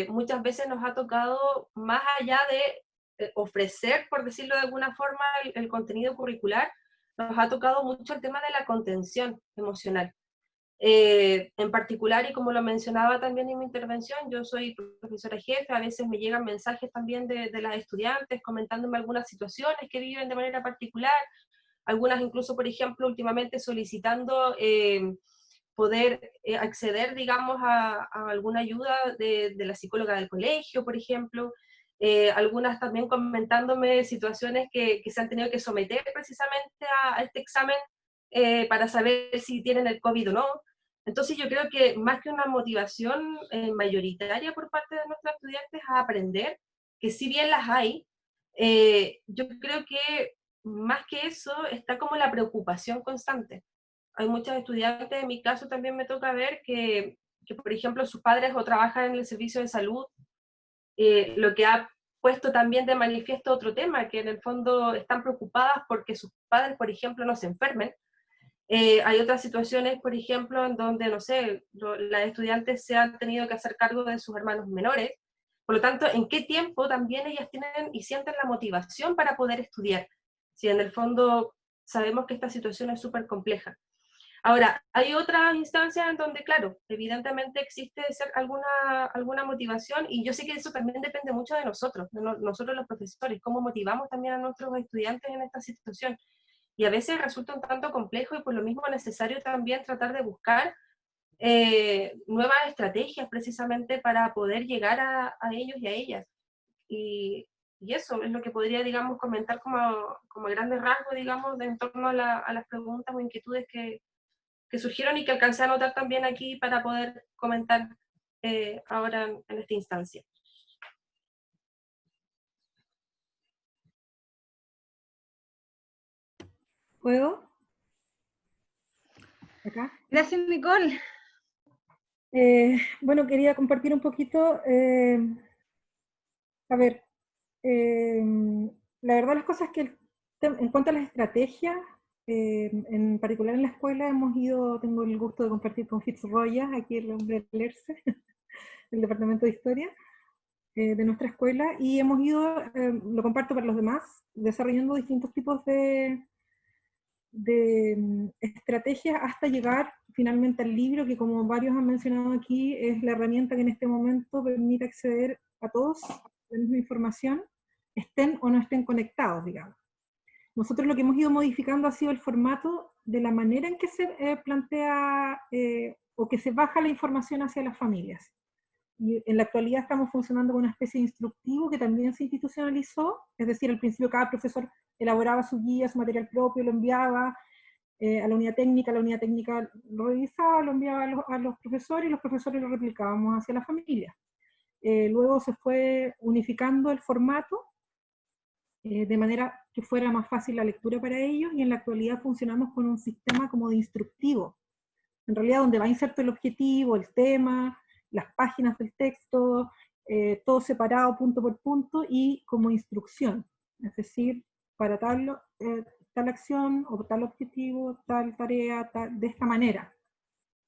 muchas veces nos ha tocado, más allá de ofrecer, por decirlo de alguna forma, el contenido curricular, nos ha tocado mucho el tema de la contención emocional. En particular, y como lo mencionaba también en mi intervención, yo soy profesora jefe, a veces me llegan mensajes también de las estudiantes comentándome algunas situaciones que viven de manera particular, algunas incluso, por ejemplo, últimamente solicitando poder acceder, digamos, a alguna ayuda de la psicóloga del colegio, por ejemplo, algunas también comentándome situaciones que se han tenido que someter precisamente a este examen para saber si tienen el COVID o no. Entonces yo creo que más que una motivación mayoritaria por parte de nuestros estudiantes a aprender, que si bien las hay, yo creo que más que eso está como la preocupación constante. Hay muchos estudiantes, en mi caso también me toca ver que por ejemplo, sus padres o trabajan en el servicio de salud, lo que ha puesto también de manifiesto otro tema, que en el fondo están preocupadas porque sus padres, por ejemplo, no se enfermen. Hay otras situaciones, por ejemplo, en donde, no sé, las estudiantes se han tenido que hacer cargo de sus hermanos menores. Por lo tanto, ¿en qué tiempo también ellas tienen y sienten la motivación para poder estudiar? Si en el fondo sabemos que esta situación es súper compleja. Ahora, hay otras instancias en donde, claro, evidentemente existe alguna motivación, y yo sé que eso también depende mucho de nosotros los profesores, cómo motivamos también a nuestros estudiantes en esta situación. Y a veces resulta un tanto complejo y por lo mismo necesario también tratar de buscar nuevas estrategias precisamente para poder llegar a ellos y a ellas. Y eso es lo que podría, digamos, comentar como grandes rasgos, digamos, en torno a las preguntas o inquietudes que surgieron y que alcancé a notar también aquí para poder comentar ahora en esta instancia. ¿Puedo? ¿Acá? Gracias, Nicole. Bueno, quería compartir un poquito, a ver, la verdad las cosas es que en cuanto a las estrategias, en particular en la escuela tengo el gusto de compartir con Fitzroy, aquí el hombre de LERCE, el departamento de historia de nuestra escuela, y hemos ido, lo comparto para los demás, desarrollando distintos tipos de estrategias hasta llegar finalmente al libro, que como varios han mencionado aquí, es la herramienta que en este momento permite acceder a todos a la misma información, estén o no estén conectados, digamos. nosotros lo que hemos ido modificando ha sido el formato de la manera en que se plantea o que se baja la información hacia las familias. Y en la actualidad estamos funcionando con una especie de instructivo que también se institucionalizó, es decir, al principio cada profesor elaboraba su guía, su material propio, lo enviaba a la unidad técnica lo revisaba, lo enviaba a los profesores y los profesores lo replicábamos hacia la familia. Luego se fue unificando el formato de manera que fuera más fácil la lectura para ellos, y en la actualidad funcionamos con un sistema como de instructivo, en realidad donde va inserto el objetivo, el tema, las páginas del texto, todo separado punto por punto y como instrucción, es decir, para tal acción o tal objetivo, tal tarea, de esta manera,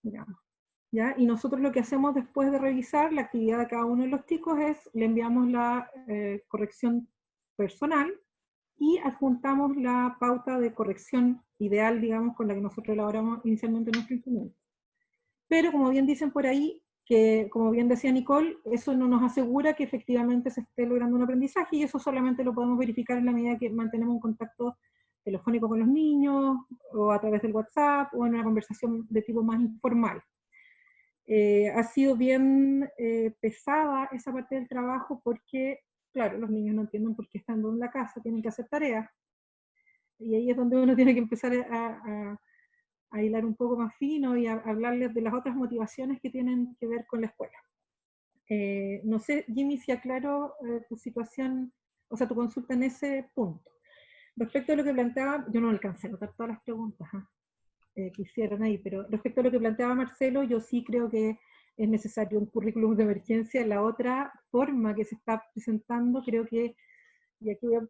digamos. ¿Ya? Y nosotros lo que hacemos después de revisar la actividad de cada uno de los chicos es, le enviamos la corrección personal y adjuntamos la pauta de corrección ideal, digamos, con la que nosotros elaboramos inicialmente nuestro instrumento. Pero como bien dicen por ahí, que como bien decía Nicole, eso no nos asegura que efectivamente se esté logrando un aprendizaje, y eso solamente lo podemos verificar en la medida que mantenemos un contacto telefónico con los niños, o a través del WhatsApp, o en una conversación de tipo más informal. Ha sido bien pesada esa parte del trabajo porque, claro, los niños no entienden por qué estando en la casa tienen que hacer tareas, y ahí es donde uno tiene que empezar a hilar un poco más fino y a hablarles de las otras motivaciones que tienen que ver con la escuela. No sé, Jimmy, si aclaro tu situación, o sea, tu consulta en ese punto. Respecto a lo que planteaba, yo no alcancé a notar todas las preguntas que hicieron ahí, pero respecto a lo que planteaba Marcelo, yo sí creo que es necesario un currículum de emergencia. La otra forma que se está presentando, creo que, y aquí voy a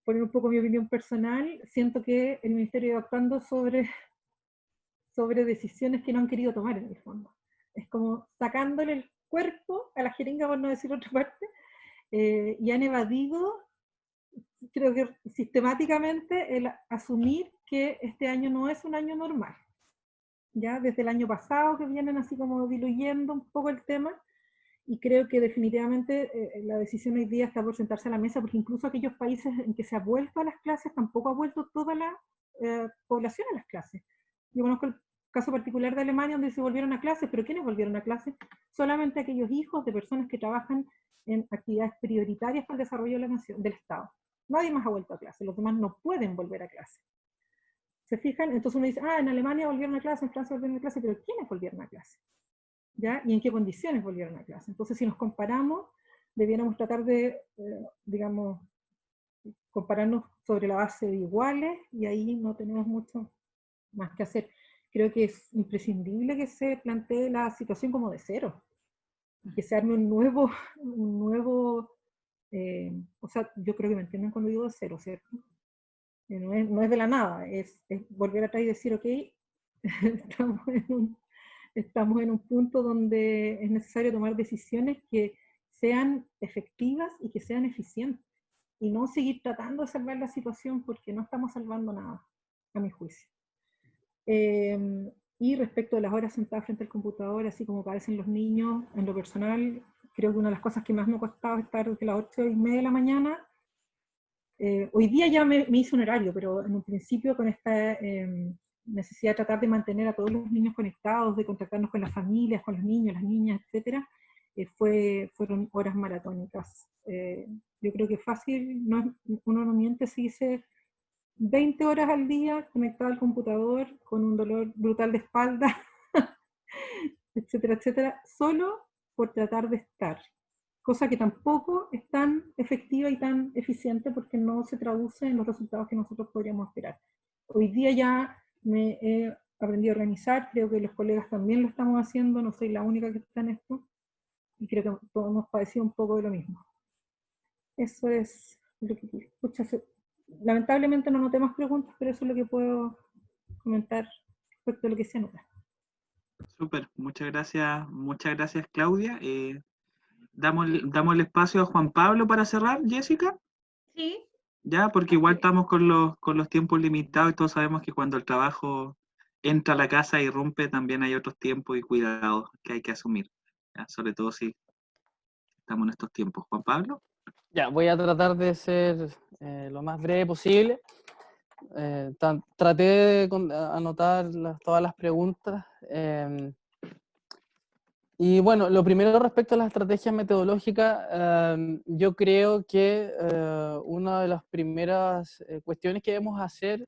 poner un poco mi opinión personal, siento que el Ministerio iba actuando sobre decisiones que no han querido tomar en el fondo. Es como sacándole el cuerpo a la jeringa, por no decir otra parte, y han evadido, creo que sistemáticamente, el asumir que este año no es un año normal. Ya desde el año pasado que vienen así como diluyendo un poco el tema, y creo que definitivamente la decisión hoy día está por sentarse a la mesa, porque incluso aquellos países en que se ha vuelto a las clases, tampoco ha vuelto toda la población a las clases. Yo conozco el caso particular de Alemania, donde se volvieron a clases, pero ¿quiénes volvieron a clases? Solamente aquellos hijos de personas que trabajan en actividades prioritarias para el desarrollo de la nación, del Estado. Nadie más ha vuelto a clases, los demás no pueden volver a clases. ¿Se fijan? Entonces uno dice, en Alemania volvieron a clase, en Francia volvieron a clase, pero ¿quiénes volvieron a clase? ¿Ya? ¿Y en qué condiciones volvieron a clase? Entonces, si nos comparamos, debiéramos tratar de, digamos, compararnos sobre la base de iguales, y ahí no tenemos mucho más que hacer. Creo que es imprescindible que se plantee la situación como de cero, que se arme un nuevo, o sea, yo creo que me entienden cuando digo de cero, ¿cierto? No es de la nada, es volver atrás y decir, ok, estamos en un punto donde es necesario tomar decisiones que sean efectivas y que sean eficientes, y no seguir tratando de salvar la situación, porque no estamos salvando nada, a mi juicio. Y respecto a las horas sentadas frente al computador, así como parecen los niños, en lo personal, creo que una de las cosas que más me ha costado es estar desde las 8:30 de la mañana. Hoy día ya me hice un horario, pero en un principio con esta necesidad de tratar de mantener a todos los niños conectados, de contactarnos con las familias, con los niños, las niñas, etc., fueron horas maratónicas. Yo creo que fácil, uno no miente si dice 20 horas al día conectado al computador, con un dolor brutal de espalda, etcétera, etcétera, solo por tratar de estar. Cosa que tampoco es tan efectiva y tan eficiente, porque no se traduce en los resultados que nosotros podríamos esperar. Hoy día ya me he aprendido a organizar, creo que los colegas también lo estamos haciendo, no soy la única que está en esto, y creo que todos hemos padecido un poco de lo mismo. Eso es lo que escucha. Lamentablemente no noté más preguntas, pero eso es lo que puedo comentar respecto a lo que se anota. Súper, muchas gracias Claudia. Damos el espacio a Juan Pablo para cerrar, Jessica. Sí. Ya, porque igual estamos con los tiempos limitados, y todos sabemos que cuando el trabajo entra a la casa y irrumpe, también hay otros tiempos y cuidados que hay que asumir, ¿ya? Sobre todo si estamos en estos tiempos. Juan Pablo. Ya, voy a tratar de ser lo más breve posible. Traté de anotar todas las preguntas. Y bueno, lo primero respecto a las estrategias metodológicas, yo creo que una de las primeras cuestiones que debemos hacer,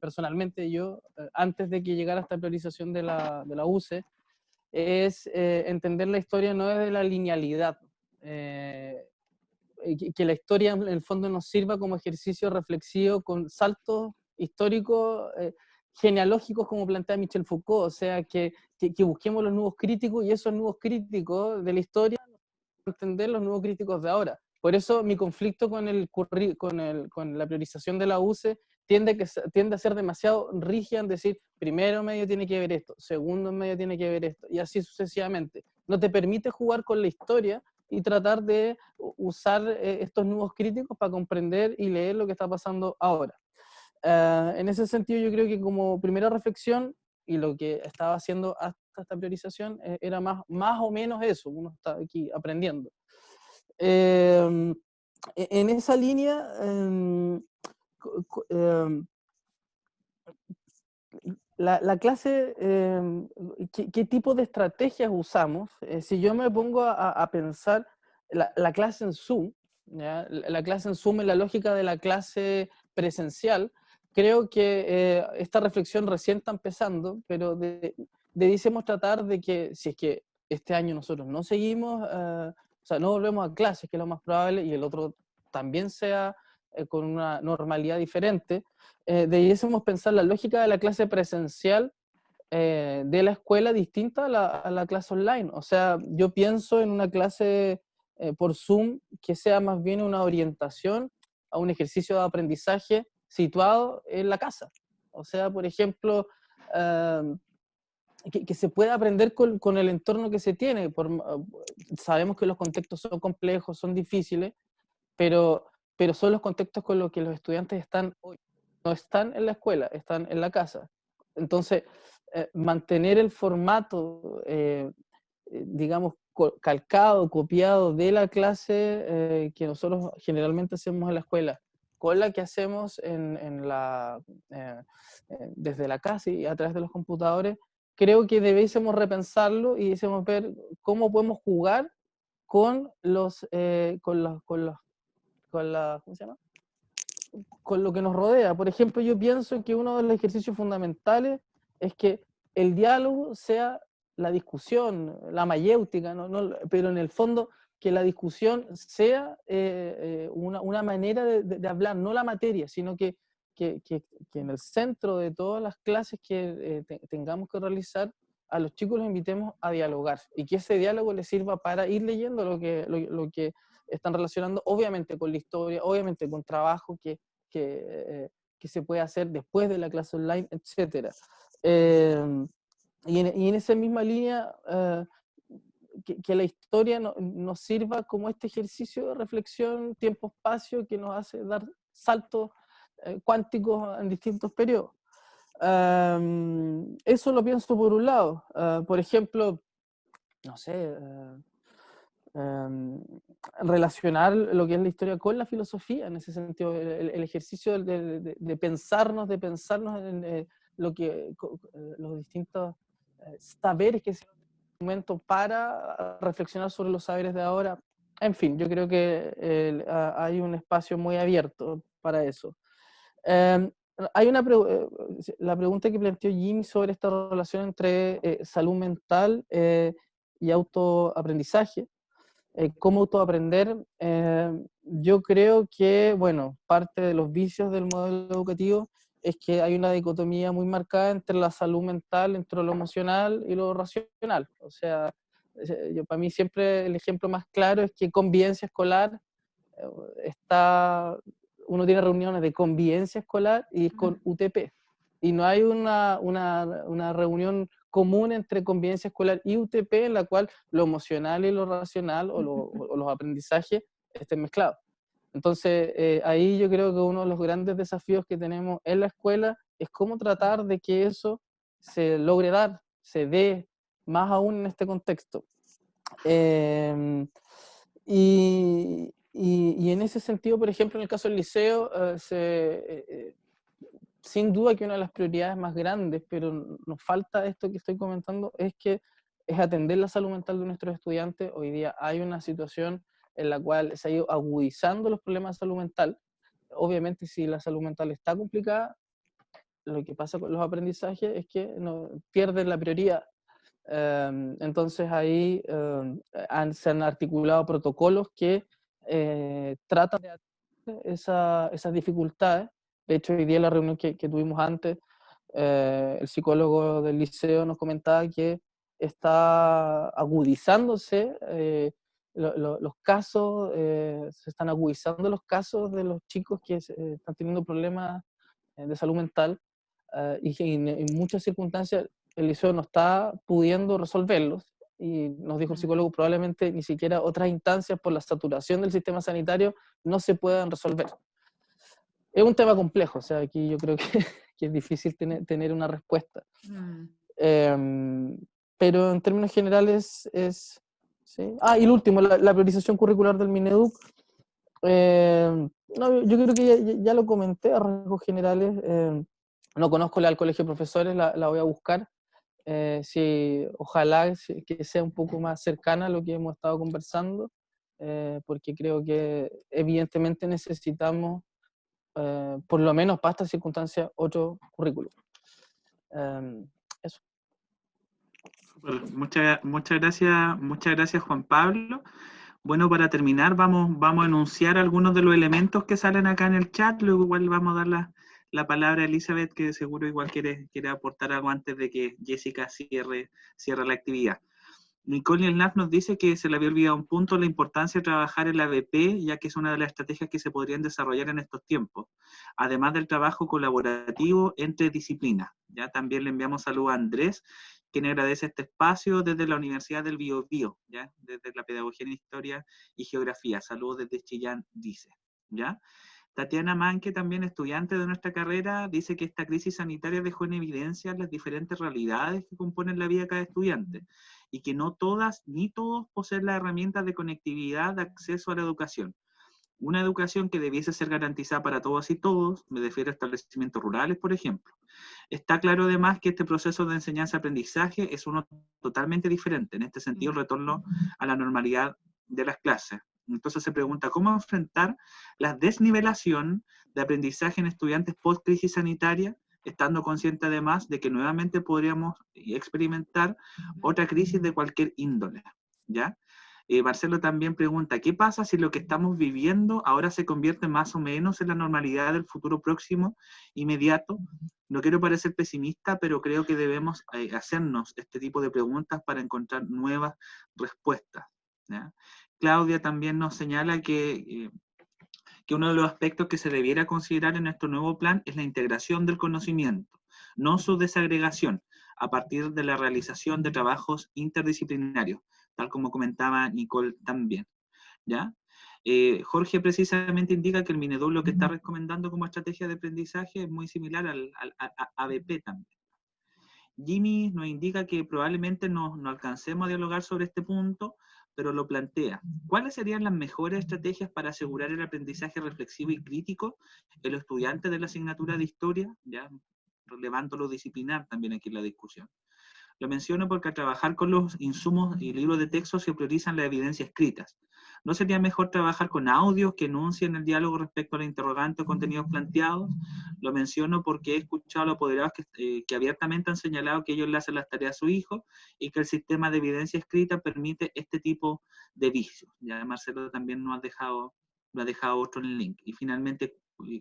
personalmente yo, antes de que llegara esta priorización de la UCE, es entender la historia no desde la linealidad, que la historia en el fondo nos sirva como ejercicio reflexivo con saltos históricos genealógicos, como plantea Michel Foucault, o sea, que busquemos los nuevos críticos, y esos nuevos críticos de la historia entender los nuevos críticos de ahora. Por eso mi conflicto con la priorización de la UCE tiende a ser demasiado rígida en decir, primero medio tiene que ver esto, segundo medio tiene que ver esto, y así sucesivamente. No te permite jugar con la historia y tratar de usar estos nuevos críticos para comprender y leer lo que está pasando ahora. En ese sentido, yo creo que como primera reflexión, y lo que estaba haciendo hasta esta priorización, era más o menos eso, uno está aquí aprendiendo. En esa línea, la clase, ¿qué tipo de estrategias usamos? Si yo me pongo a pensar la clase en Zoom, ¿ya? La clase en Zoom en la lógica de la clase presencial, creo que esta reflexión recién está empezando, pero debiésemos tratar de que, si es que este año nosotros no seguimos, o sea, no volvemos a clases, que es lo más probable, y el otro también sea con una normalidad diferente, debiésemos pensar la lógica de la clase presencial de la escuela distinta a la clase online. O sea, yo pienso en una clase por Zoom que sea más bien una orientación a un ejercicio de aprendizaje situado en la casa. O sea, por ejemplo, que se pueda aprender con el entorno que se tiene. Sabemos que los contextos son complejos, son difíciles, pero son los contextos con los que los estudiantes están hoy. No están en la escuela, están en la casa. Entonces, mantener el formato, digamos, calcado, copiado de la clase que nosotros generalmente hacemos en la escuela, con la que hacemos desde la casa y a través de los computadores, creo que debiésemos repensarlo y debiésemos ver cómo podemos jugar con ¿cómo se llama? Con lo que nos rodea. Por ejemplo, yo pienso que uno de los ejercicios fundamentales es que el diálogo sea la discusión, la mayéutica, pero en el fondo que la discusión sea una manera de hablar, no la materia, sino que en el centro de todas las clases que tengamos que realizar, a los chicos los invitemos a dialogar y que ese diálogo les sirva para ir leyendo lo que están relacionando, obviamente con la historia, obviamente con trabajo que se puede hacer después de la clase online, etc. Y en esa misma línea, que la historia nos sirva como este ejercicio de reflexión, tiempo-espacio, que nos hace dar saltos cuánticos en distintos periodos. Eso lo pienso por un lado. Por ejemplo, no sé, relacionar lo que es la historia con la filosofía, en ese sentido, el ejercicio de pensarnos en los distintos saberes que se momento para reflexionar sobre los saberes de ahora. En fin, yo creo que hay un espacio muy abierto para eso. Hay la pregunta que planteó Jimmy sobre esta relación entre salud mental y autoaprendizaje. ¿Cómo autoaprender? Yo creo que, bueno, parte de los vicios del modelo educativo es que hay una dicotomía muy marcada entre la salud mental, entre lo emocional y lo racional. O sea, para mí siempre el ejemplo más claro es que convivencia escolar uno tiene reuniones de convivencia escolar y es con UTP. Y no hay una reunión común entre convivencia escolar y UTP en la cual lo emocional y lo racional o los aprendizajes estén mezclados. Entonces, ahí yo creo que uno de los grandes desafíos que tenemos en la escuela es cómo tratar de que eso se logre dar, se dé, más aún en este contexto. Y en ese sentido, por ejemplo, en el caso del liceo, sin duda que una de las prioridades más grandes, pero nos falta esto que estoy comentando, es atender la salud mental de nuestros estudiantes. Hoy día hay una situación en la cual se ha ido agudizando los problemas de salud mental. Obviamente, si la salud mental está complicada, lo que pasa con los aprendizajes es que pierden la prioridad. Entonces ahí se han articulado protocolos que tratan de atender esas dificultades. De hecho, hoy día en la reunión que tuvimos antes, el psicólogo del liceo nos comentaba que está agudizándose los casos, se están agudizando los casos de los chicos que están teniendo problemas de salud mental, y que en muchas circunstancias el liceo no está pudiendo resolverlos, y nos dijo el psicólogo, probablemente ni siquiera otras instancias por la saturación del sistema sanitario no se puedan resolver. Es un tema complejo, o sea, aquí yo creo que es difícil tener una respuesta. Pero en términos generales es... ¿sí? Y el último, la priorización curricular del Mineduc. No, yo creo que ya lo comenté a rasgos generales. No conozco la del colegio de profesores, la voy a buscar. Ojalá que sea un poco más cercana a lo que hemos estado conversando, porque creo que evidentemente necesitamos, por lo menos para estas circunstancias, otro currículum. Eso. Muchas gracias Juan Pablo. Bueno, para terminar vamos a enunciar algunos de los elementos que salen acá en el chat, luego igual vamos a dar la palabra a Elizabeth, que seguro igual quiere aportar algo antes de que Jessica cierre la actividad. Nicole Elnaf nos dice que se le había olvidado un punto, la importancia de trabajar en la ABP, ya que es una de las estrategias que se podrían desarrollar en estos tiempos, además del trabajo colaborativo entre disciplinas. Ya también le enviamos saludos a Andrés, quien agradece este espacio desde la Universidad del Biobío, ¿ya? Desde la Pedagogía en Historia y Geografía. Saludos desde Chillán, dice, ¿ya? Tatiana Manque, también estudiante de nuestra carrera, dice que esta crisis sanitaria dejó en evidencia las diferentes realidades que componen la vida de cada estudiante y que no todas ni todos poseen las herramientas de conectividad de acceso a la educación. Una educación que debiese ser garantizada para todas y todos, me refiero a establecimientos rurales, por ejemplo. Está claro además que este proceso de enseñanza-aprendizaje es uno totalmente diferente, en este sentido el retorno a la normalidad de las clases. Entonces se pregunta, ¿cómo enfrentar la desnivelación de aprendizaje en estudiantes post-crisis sanitaria, estando consciente además de que nuevamente podríamos experimentar otra crisis de cualquier índole? ¿Ya? Marcelo también pregunta, ¿qué pasa si lo que estamos viviendo ahora se convierte más o menos en la normalidad del futuro próximo, inmediato? No quiero parecer pesimista, pero creo que debemos hacernos este tipo de preguntas para encontrar nuevas respuestas, ¿ya? Claudia también nos señala que uno de los aspectos que se debiera considerar en nuestro nuevo plan es la integración del conocimiento, no su desagregación, a partir de la realización de trabajos interdisciplinarios, tal como comentaba Nicole también, ¿ya? Jorge precisamente indica que el Mineduc lo que está recomendando como estrategia de aprendizaje es muy similar al ABP también. Jimmy nos indica que probablemente no alcancemos a dialogar sobre este punto, pero lo plantea. ¿Cuáles serían las mejores estrategias para asegurar el aprendizaje reflexivo y crítico en los estudiantes de la asignatura de historia? Ya relevando lo disciplinar también aquí en la discusión. Lo menciono porque al trabajar con los insumos y libros de texto se priorizan las evidencias escritas. ¿No sería mejor trabajar con audios que enuncien el diálogo respecto a la interrogante o contenidos planteados? Lo menciono porque he escuchado a los apoderados que abiertamente han señalado que ellos le hacen las tareas a su hijo y que el sistema de evidencia escrita permite este tipo de vicios. Ya Marcelo también nos ha dejado otro en el link. Y finalmente,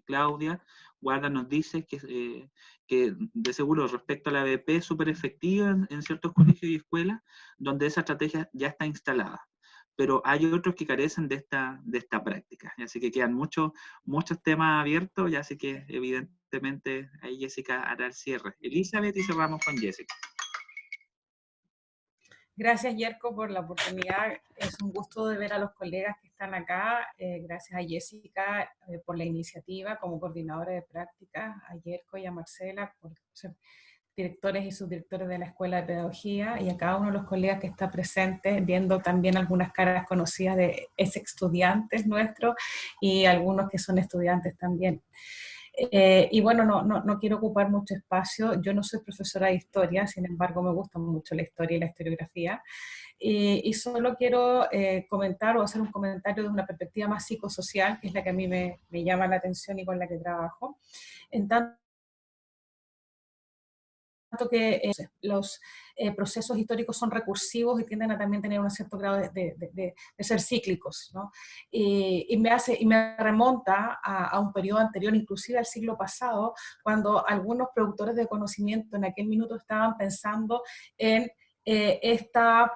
Claudia Guarda nos dice que de seguro respecto a la ABP es súper efectiva en ciertos colegios y escuelas donde esa estrategia ya está instalada, pero hay otros que carecen de esta práctica, así que quedan muchos temas abiertos, y así que evidentemente ahí Jessica hará el cierre. Elizabeth, y cerramos con Jessica. Gracias, Yerko, por la oportunidad. Es un gusto de ver a los colegas que están acá. Gracias a Jessica por la iniciativa como coordinadora de prácticas, a Yerko y a Marcela por ser directores y subdirectores de la Escuela de Pedagogía, y a cada uno de los colegas que está presente, viendo también algunas caras conocidas de ex estudiantes nuestros y algunos que son estudiantes también. Y bueno, no quiero ocupar mucho espacio. Yo no soy profesora de historia, sin embargo me gusta mucho la historia y la historiografía. Y solo quiero comentar o hacer un comentario de una perspectiva más psicosocial, que es la que a mí me llama la atención y con la que trabajo. En tanto que los procesos históricos son recursivos y tienden a también tener un cierto grado de ser cíclicos, ¿no? Y me remonta a un periodo anterior, inclusive al siglo pasado, cuando algunos productores de conocimiento en aquel minuto estaban pensando en esta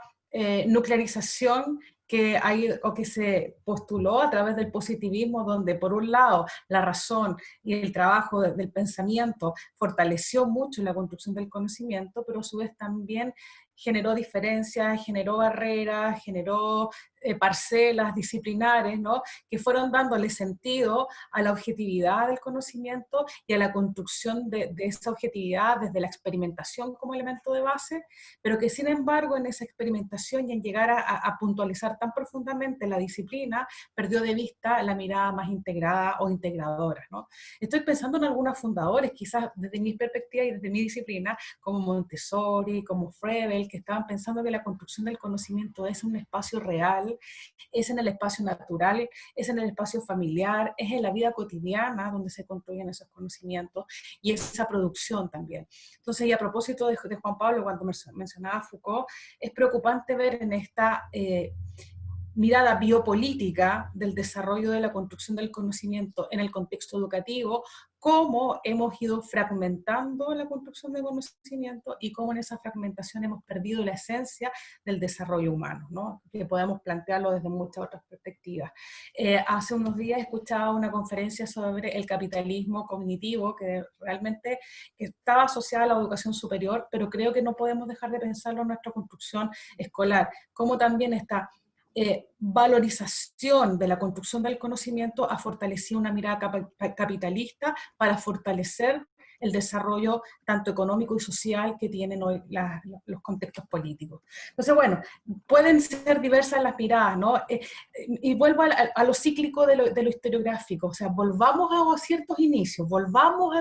nuclearización que hay o que se postuló a través del positivismo, donde por un lado la razón y el trabajo del pensamiento fortaleció mucho la construcción del conocimiento, pero a su vez también generó diferencias, generó barreras, generó parcelas disciplinares, ¿no? Que fueron dándole sentido a la objetividad del conocimiento y a la construcción de esa objetividad desde la experimentación como elemento de base, pero que sin embargo en esa experimentación y en llegar a puntualizar tan profundamente la disciplina, perdió de vista la mirada más integrada o integradora, ¿no? Estoy pensando en algunos fundadores, quizás desde mi perspectiva y desde mi disciplina, como Montessori, como Froebel, que estaban pensando que la construcción del conocimiento es un espacio real, es en el espacio natural, es en el espacio familiar, es en la vida cotidiana donde se construyen esos conocimientos y esa producción también. Entonces, y a propósito de Juan Pablo, cuando mencionaba Foucault, es preocupante ver en esta mirada biopolítica del desarrollo de la construcción del conocimiento en el contexto educativo, cómo hemos ido fragmentando la construcción del conocimiento y cómo en esa fragmentación hemos perdido la esencia del desarrollo humano, ¿no? Que podemos plantearlo desde muchas otras perspectivas. Hace unos días escuchaba una conferencia sobre el capitalismo cognitivo, que realmente estaba asociada a la educación superior, pero creo que no podemos dejar de pensarlo en nuestra construcción escolar, como también está valorización de la construcción del conocimiento ha fortalecido una mirada capitalista para fortalecer el desarrollo tanto económico y social que tienen hoy los contextos políticos. Entonces, bueno, pueden ser diversas las miradas, ¿no? Y vuelvo a lo cíclico de lo historiográfico, o sea, volvamos a ciertos inicios, volvamos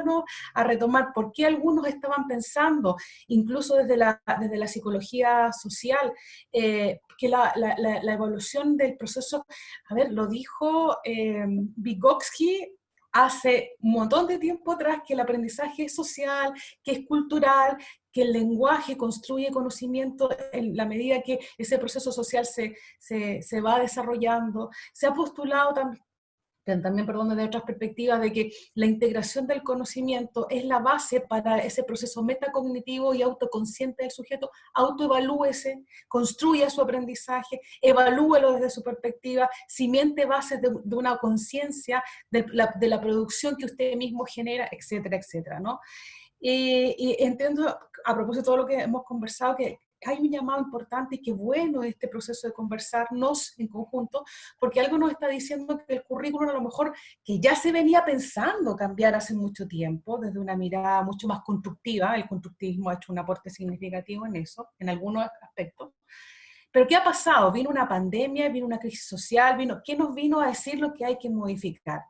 a retomar por qué algunos estaban pensando, incluso desde la psicología social, que la evolución del proceso, a ver, lo dijo Vygotsky hace un montón de tiempo atrás, que el aprendizaje es social, que es cultural, que el lenguaje construye conocimiento en la medida que ese proceso social se va desarrollando. Se ha postulado también, desde otras perspectivas, de que la integración del conocimiento es la base para ese proceso metacognitivo y autoconsciente del sujeto, autoevalúese, construya su aprendizaje, evalúelo desde su perspectiva, cimente bases de una conciencia de la producción que usted mismo genera, etcétera, etcétera, ¿no? Y entiendo, a propósito de todo lo que hemos conversado, que hay un llamado importante y qué bueno este proceso de conversarnos en conjunto, porque algo nos está diciendo que el currículum a lo mejor que ya se venía pensando cambiar hace mucho tiempo, desde una mirada mucho más constructiva. El constructivismo ha hecho un aporte significativo en eso, en algunos aspectos. Pero ¿qué ha pasado? Vino una pandemia, vino una crisis social, ¿qué nos vino a decir lo que hay que modificar?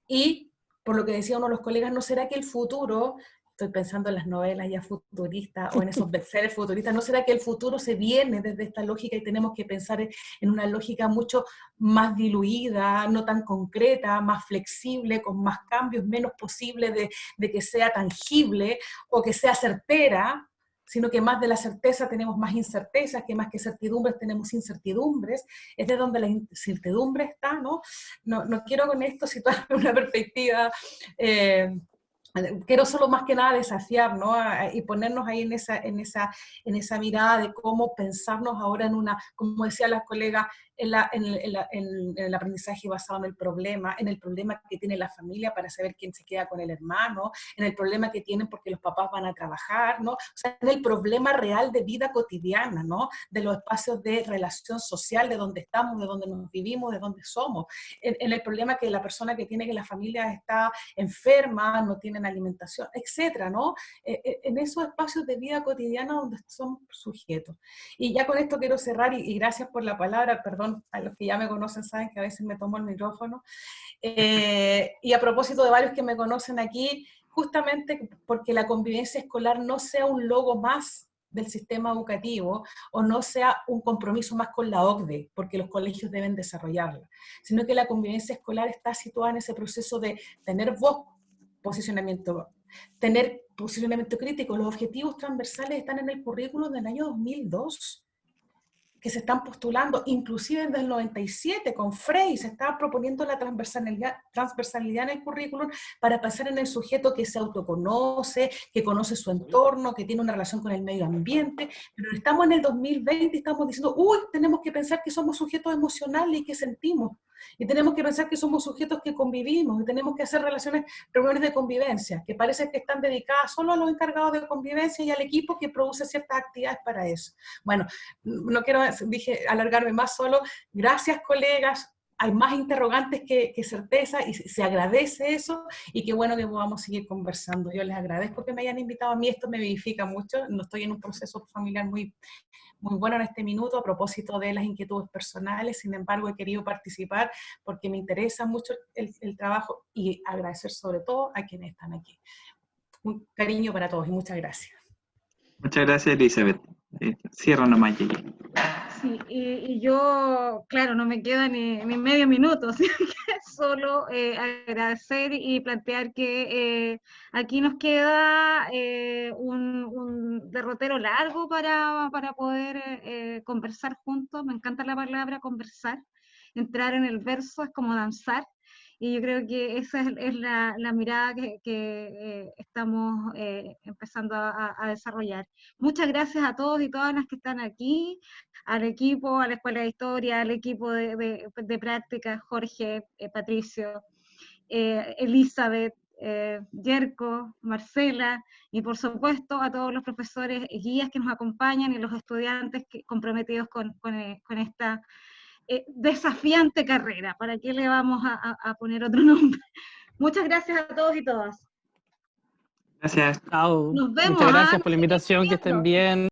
Y, por lo que decía uno de los colegas, ¿no será que el futuro, estoy pensando en las novelas ya futuristas o en esos bestsellers futuristas, ¿no será que el futuro se viene desde esta lógica y tenemos que pensar en una lógica mucho más diluida, no tan concreta, más flexible, con más cambios, menos posible de que sea tangible o que sea certera, sino que más de la certeza tenemos más incertezas, que más que certidumbres tenemos incertidumbres, es de donde la incertidumbre está, ¿no? No quiero con esto situar una perspectiva, quiero solo más que nada desafiar, ¿no? Y ponernos ahí en esa mirada de cómo pensarnos ahora en una, como decía la colega, en el aprendizaje basado en el problema que tiene la familia para saber quién se queda con el hermano, en el problema que tienen porque los papás van a trabajar, ¿no? O sea, en el problema real de vida cotidiana, ¿no? De los espacios de relación social, de donde estamos, de donde nos vivimos, de donde somos, en el problema que la persona que tiene que la familia está enferma, no tienen alimentación, etcétera, ¿no? En esos espacios de vida cotidiana donde somos sujetos. Y ya con esto quiero cerrar, y gracias por la palabra, perdón perdón, a los que ya me conocen saben que a veces me tomo el micrófono. Y a propósito de varios que me conocen aquí, justamente porque la convivencia escolar no sea un logo más del sistema educativo o no sea un compromiso más con la OCDE, porque los colegios deben desarrollarla, sino que la convivencia escolar está situada en ese proceso de tener voz, tener posicionamiento crítico. Los objetivos transversales están en el currículum del año 2002, que se están postulando, inclusive desde el 97 con Frey se estaba proponiendo la transversalidad en el currículum para pensar en el sujeto que se autoconoce, que conoce su entorno, que tiene una relación con el medio ambiente, pero estamos en el 2020 y estamos diciendo, uy, tenemos que pensar que somos sujetos emocionales y que sentimos, y tenemos que pensar que somos sujetos que convivimos, y tenemos que hacer reuniones de convivencia, que parece que están dedicadas solo a los encargados de convivencia y al equipo que produce ciertas actividades para eso. Bueno, no quiero alargarme más, solo gracias colegas, hay más interrogantes que certeza y se agradece eso y qué bueno que podamos seguir conversando. Yo les agradezco que me hayan invitado, a mí esto me vivifica mucho, no estoy en un proceso familiar muy bueno en este minuto a propósito de las inquietudes personales, sin embargo he querido participar porque me interesa mucho el trabajo y agradecer sobre todo a quienes están aquí. Un cariño para todos y muchas gracias. Muchas gracias, Elizabeth. Cierra nomás, Gigi. Sí, y yo, claro, no me queda ni medio minuto, así que solo agradecer y plantear que aquí nos queda un derrotero largo para poder conversar juntos. Me encanta la palabra conversar. Entrar en el verso es como danzar. Y yo creo que esa es la mirada que estamos empezando a desarrollar. Muchas gracias a todos y todas las que están aquí, al equipo, a la Escuela de Historia, al equipo de prácticas, Jorge, Patricio, Elizabeth, Yerko, Marcela, y por supuesto a todos los profesores y guías que nos acompañan y los estudiantes comprometidos con esta desafiante carrera. ¿Para qué le vamos a poner otro nombre? Muchas gracias a todos y todas. Gracias. Chao. Nos vemos. Muchas gracias por la invitación, que estén bien.